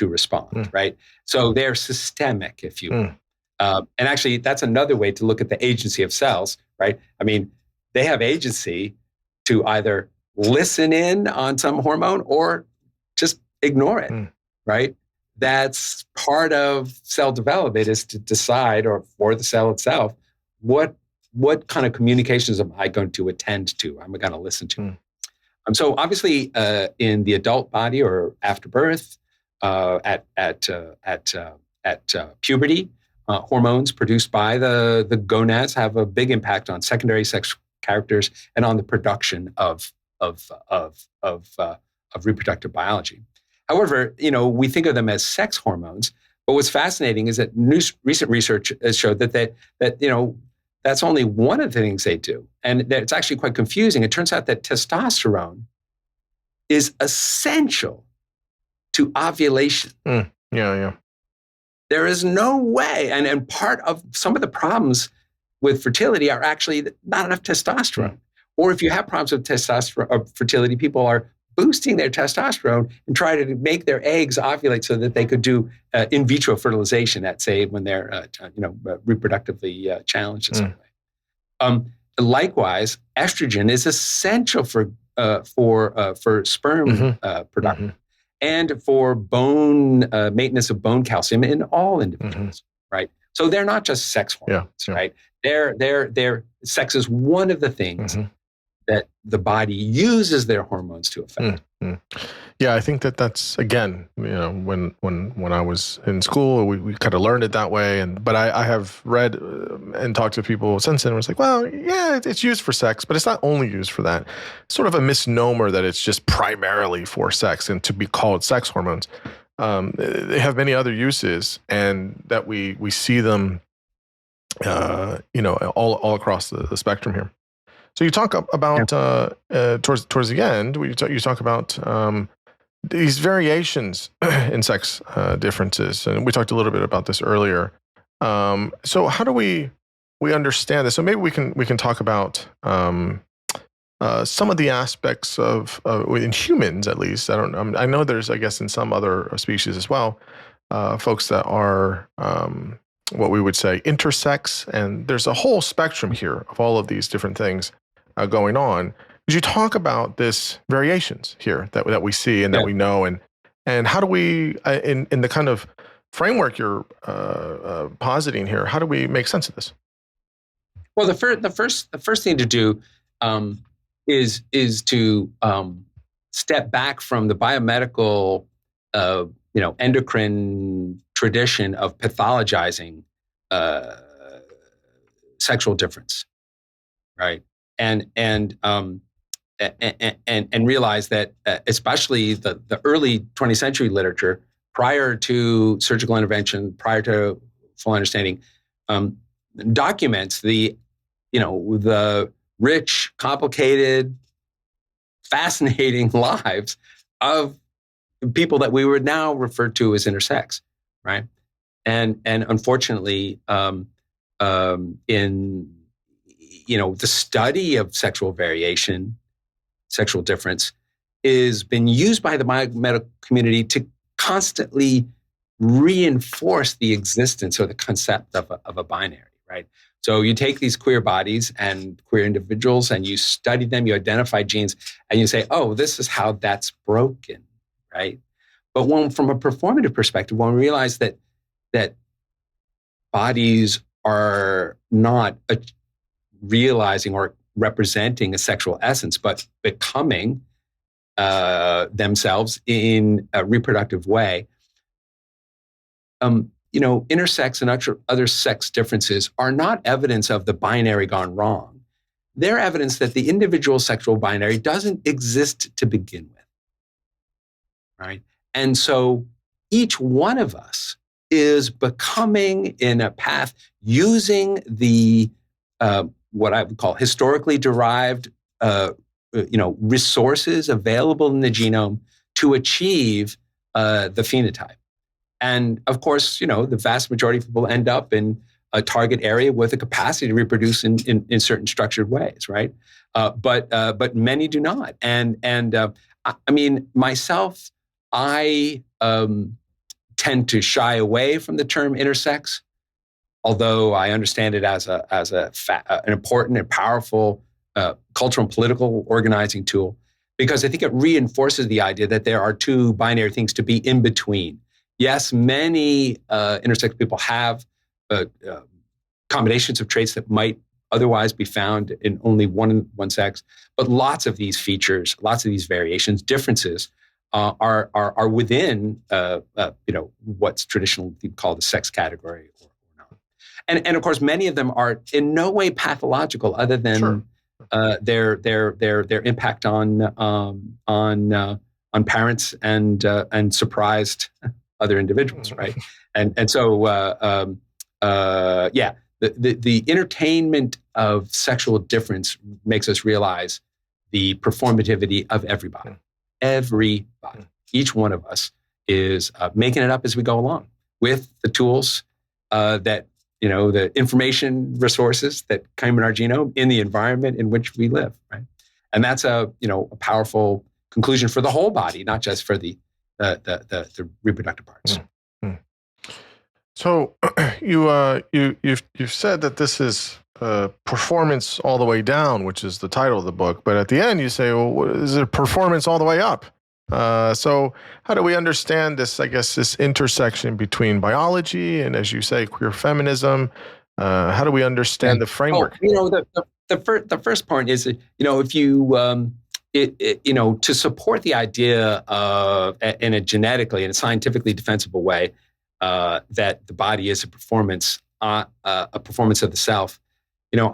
respond, right? So they're systemic, if you will. And actually, that's another way to look at the agency of cells, right? I mean, they have agency to either listen in on some hormone or just ignore it, right? That's part of cell development, is to decide, or for the cell itself, what kind of communications am I going to attend to? I'm going to listen to. So obviously, in the adult body or after birth, at puberty, hormones produced by the gonads have a big impact on secondary sex characters and on the production of reproductive biology. However, we think of them as sex hormones. But what's fascinating is that recent research has showed that that's only one of the things they do, and that it's actually quite confusing. It turns out that testosterone is essential to ovulation. Yeah. There is no way, and part of some of the problems with fertility are actually not enough testosterone. Or if you have problems with testosterone or fertility, people are boosting their testosterone and try to make their eggs ovulate so that they could do in vitro fertilization at, say, when they're reproductively challenged in some way. Likewise, estrogen is essential for sperm production and for bone maintenance of bone calcium in all individuals, right? So they're not just sex hormones, right? Their sex is one of the things that the body uses their hormones to affect. Yeah, I think that's, again, when I was in school, we kind of learned it that way. But I have read and talked to people since then. It was like, well, yeah, it's used for sex, but it's not only used for that. It's sort of a misnomer that it's just primarily for sex and to be called sex hormones. They have many other uses, and that we see them, all across the spectrum here. So you talk about towards the end, you talk about these variations in sex differences, and we talked a little bit about this earlier. So how do we understand this? So maybe we can talk about some of the aspects of in humans, at least. I know there's, I guess, in some other species as well, folks that are what we would say intersex, and there's a whole spectrum here of all of these different things going on. Could you talk about this variations here that we see and that we know, and how do we, in the kind of framework you're positing here, how do we make sense of this? Well, the first thing to do is to step back from the biomedical, endocrine tradition of pathologizing sexual difference, right? And realize that especially the early 20th century literature, prior to surgical intervention, prior to full understanding, documents the rich, complicated, fascinating lives of people that we would now refer to as intersex, right? And unfortunately, in the study of sexual variation, sexual difference, is been used by the biomedical community to constantly reinforce the existence or the concept of a binary, right? So you take these queer bodies and queer individuals and you study them, you identify genes, and you say, oh, this is how that's broken, right? But from a performative perspective, when we realize that bodies are not realizing or representing a sexual essence, but becoming themselves in a reproductive way, intersex and other sex differences are not evidence of the binary gone wrong. They're evidence that the individual sexual binary doesn't exist to begin with, right? And so each one of us is becoming in a path using the what I would call historically derived resources available in the genome to achieve the phenotype. And of course, the vast majority of people end up in a target area with a capacity to reproduce in certain structured ways, right? But many do not. And I mean, myself, I tend to shy away from the term intersex, although I understand it as an important and powerful cultural and political organizing tool, because I think it reinforces the idea that there are two binary things to be in between. Yes, many intersex people have combinations of traits that might otherwise be found in only one sex, but lots of these features, lots of these variations, differences are within what's traditionally called the sex category or not. And of course, many of them are in no way pathological, other than Sure. Their impact on parents and surprised other individuals, right? And so the entertainment of sexual difference makes us realize the performativity of everybody. Everybody, each one of us is making it up as we go along with the tools that, the information resources that came in our genome in the environment in which we live, right? And that's a powerful conclusion for the whole body, not just for the reproductive parts. So you've said that this is performance all the way down, which is the title of the book. But at the end, you say, well, is it performance all the way up? So how do we understand this, I guess, this intersection between biology and, as you say, queer feminism? How do we understand the framework? The first part is, if you, to support the idea of, in a genetically and a scientifically defensible way, that the body is a performance of the self,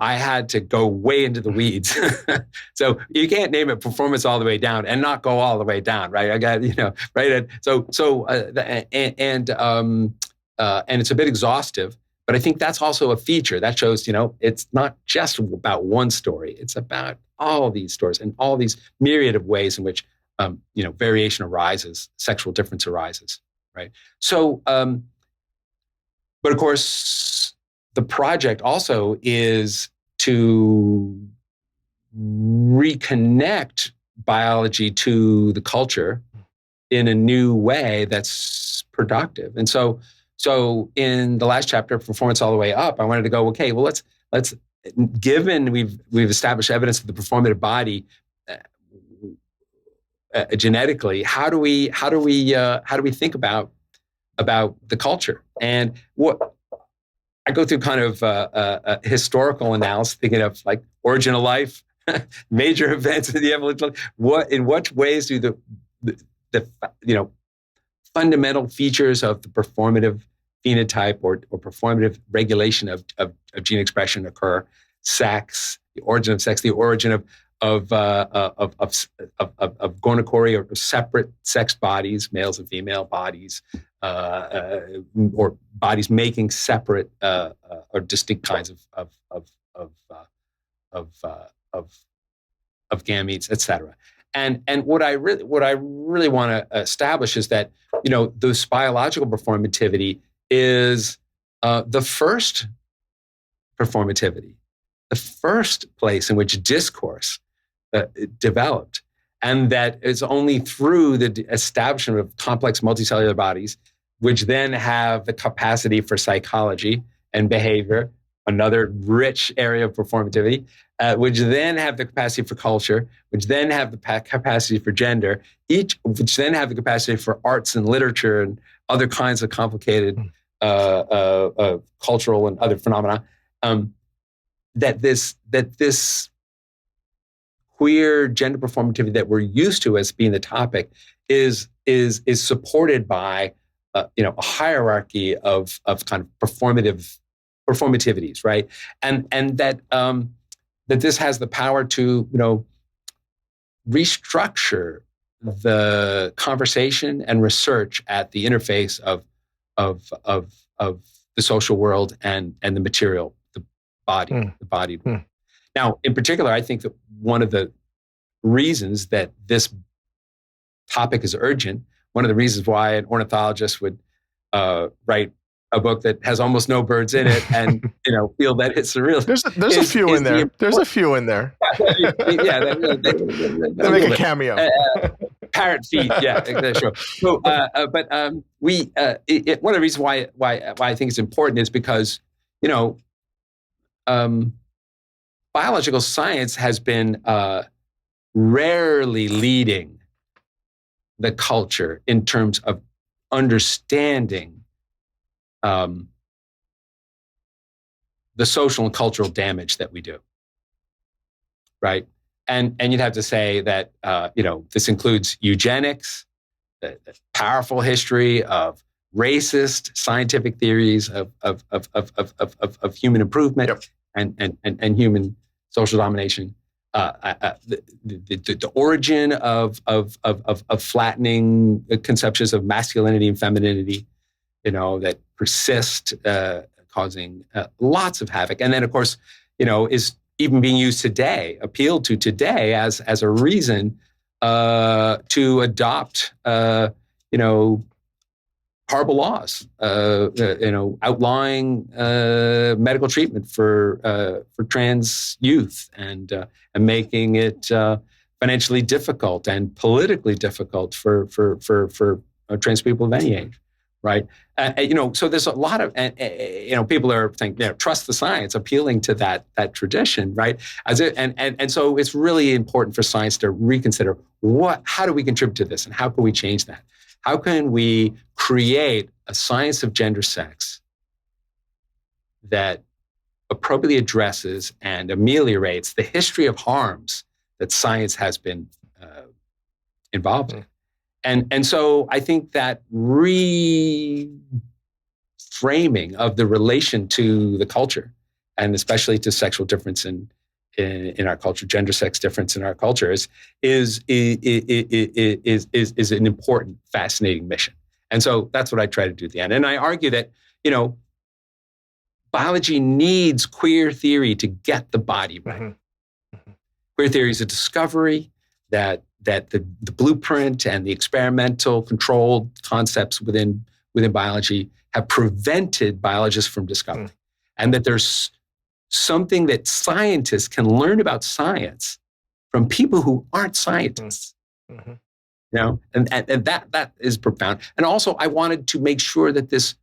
I had to go way into the weeds. So you can't name it performance all the way down and not go all the way down, right? I got, right? And it's a bit exhaustive, but I think that's also a feature that shows, it's not just about one story. It's about all these stories and all these myriad of ways in which, variation arises, sexual difference arises, right? So, but of course, the project also is to reconnect biology to the culture in a new way that's productive. And so in the last chapter, Performance All the Way Up, I wanted to go, okay, well, let's given we've established evidence of the performative body genetically, how do we think about the culture? And what I go through kind of a historical analysis, thinking of like origin of life, major events in the evolution. In what ways do the fundamental features of the performative phenotype or performative regulation of gene expression occur? Sex, the origin of sex, the origin of gonochory or separate sex bodies, males and female bodies, or bodies making separate or distinct kinds of gametes, etc. And what I really want to establish is that this biological performativity is the first performativity, the first place in which discourse developed, and that it's only through the establishment of complex multicellular bodies, which then have the capacity for psychology and behavior, another rich area of performativity, which then have the capacity for culture, which then have the capacity for gender, which then have the capacity for arts and literature and other kinds of complicated cultural and other phenomena. That this queer gender performativity that we're used to as being the topic is supported by a hierarchy of kind of performativities, right? And that this has the power to restructure the conversation and research at the interface of the social world and the material, the body. Now, in particular, I think that one of the reasons that this topic is urgent, one of the reasons why an ornithologist would write a book that has almost no birds in it and feel that it's surreal. There's a few in there. There's a few in there. Yeah, they make a cameo. Parrot feet, yeah, sure. So, but one of the reasons why I think it's important is because biological science has been rarely leading the culture in terms of understanding the social and cultural damage that we do, right? And you'd have to say that this includes eugenics, the powerful history of racist scientific theories of human improvement, yep. and human social domination, the origin of flattening conceptions of masculinity and femininity, that persist, causing lots of havoc, and then of course, is even being used today, appealed to today as a reason to adopt, horrible laws, outlawing medical treatment for trans youth and making it financially difficult and politically difficult for trans people of any age, right? So there's a lot of people are saying trust the science, appealing to that tradition, right? And so it's really important for science to reconsider how do we contribute to this and how can we change that? How can we create a science of gender sex that appropriately addresses and ameliorates the history of harms that science has been involved in? And so I think that reframing of the relation to the culture, and especially to sexual difference in our culture, gender sex difference in our culture is an important, fascinating mission. And so that's what I try to do at the end. And I argue that, biology needs queer theory to get the body right. Mm-hmm. Queer theory is a discovery that the blueprint and the experimental controlled concepts within biology have prevented biologists from discovering. And that there's something that scientists can learn about science from people who aren't scientists. Mm-hmm. And that is profound. And also, I wanted to make sure that this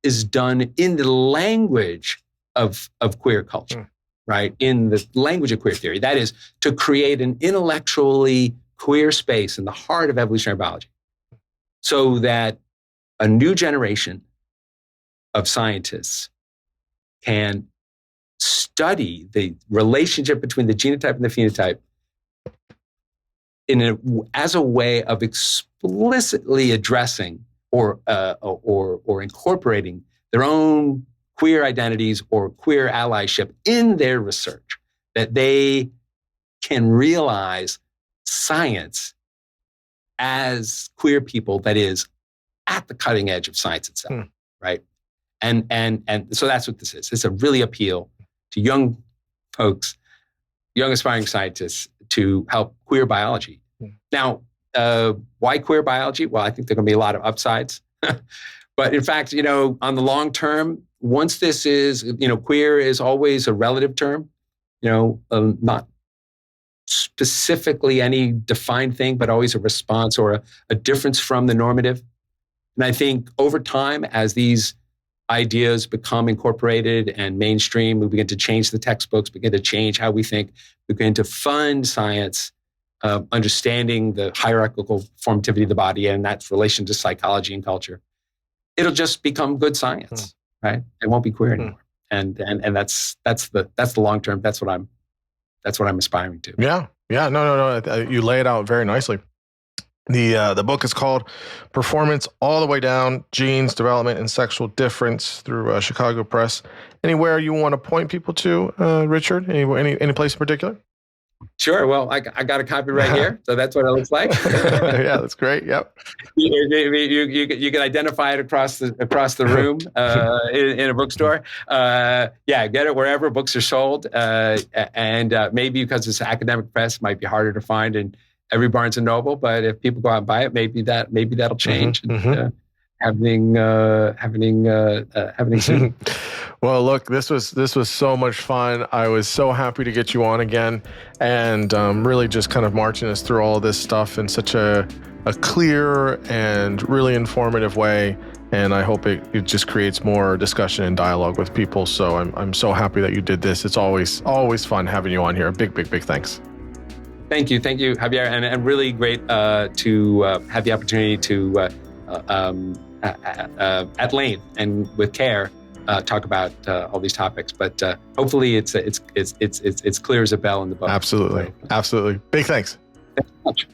is done in the language of queer culture, right? In the language of queer theory. That is, to create an intellectually queer space in the heart of evolutionary biology so that a new generation of scientists can study the relationship between the genotype and the phenotype as a way of explicitly addressing or incorporating their own queer identities or queer allyship in their research, that they can realize science as queer people that is at the cutting edge of science itself, right? And so that's what this is. It's a really appeal to young folks, young aspiring scientists to help queer biology. Now, why queer biology? Well, I think there are going to be a lot of upsides. But in fact, on the long term, once this is, queer is always a relative term, not specifically any defined thing, but always a response or a difference from the normative. And I think over time, as these ideas become incorporated and mainstream. We begin to change the textbooks, begin to change how we think, begin to fund science, understanding the hierarchical formativity of the body and that's relation to psychology and culture. It'll just become good science, right? It won't be queer anymore. And that's the long term. That's what I'm aspiring to. Yeah. No. You lay it out very nicely. The book is called Performance All the Way Down: Genes, Development, and Sexual Difference through Chicago Press. Anywhere you want to point people to, Richard? Any place in particular? Sure. Well, I got a copy right here, so that's what it looks like. Yeah, that's great. Yep. You can identify it across the room in a bookstore. Get it wherever books are sold, and maybe because it's academic press, it might be harder to find in every Barnes and Noble. But if people go out and buy it, maybe that'll change. Happening soon. Well, look, this was so much fun. I was so happy to get you on again, and really just kind of marching us through all this stuff in such a clear and really informative way. And I hope it just creates more discussion and dialogue with people. So I'm so happy that you did this. It's always fun having you on here. Big thanks. Thank you, Javier, and really great to have the opportunity to at length and with care talk about all these topics. But hopefully it's clear as a bell in the book. Absolutely. Big thanks. Thanks so much.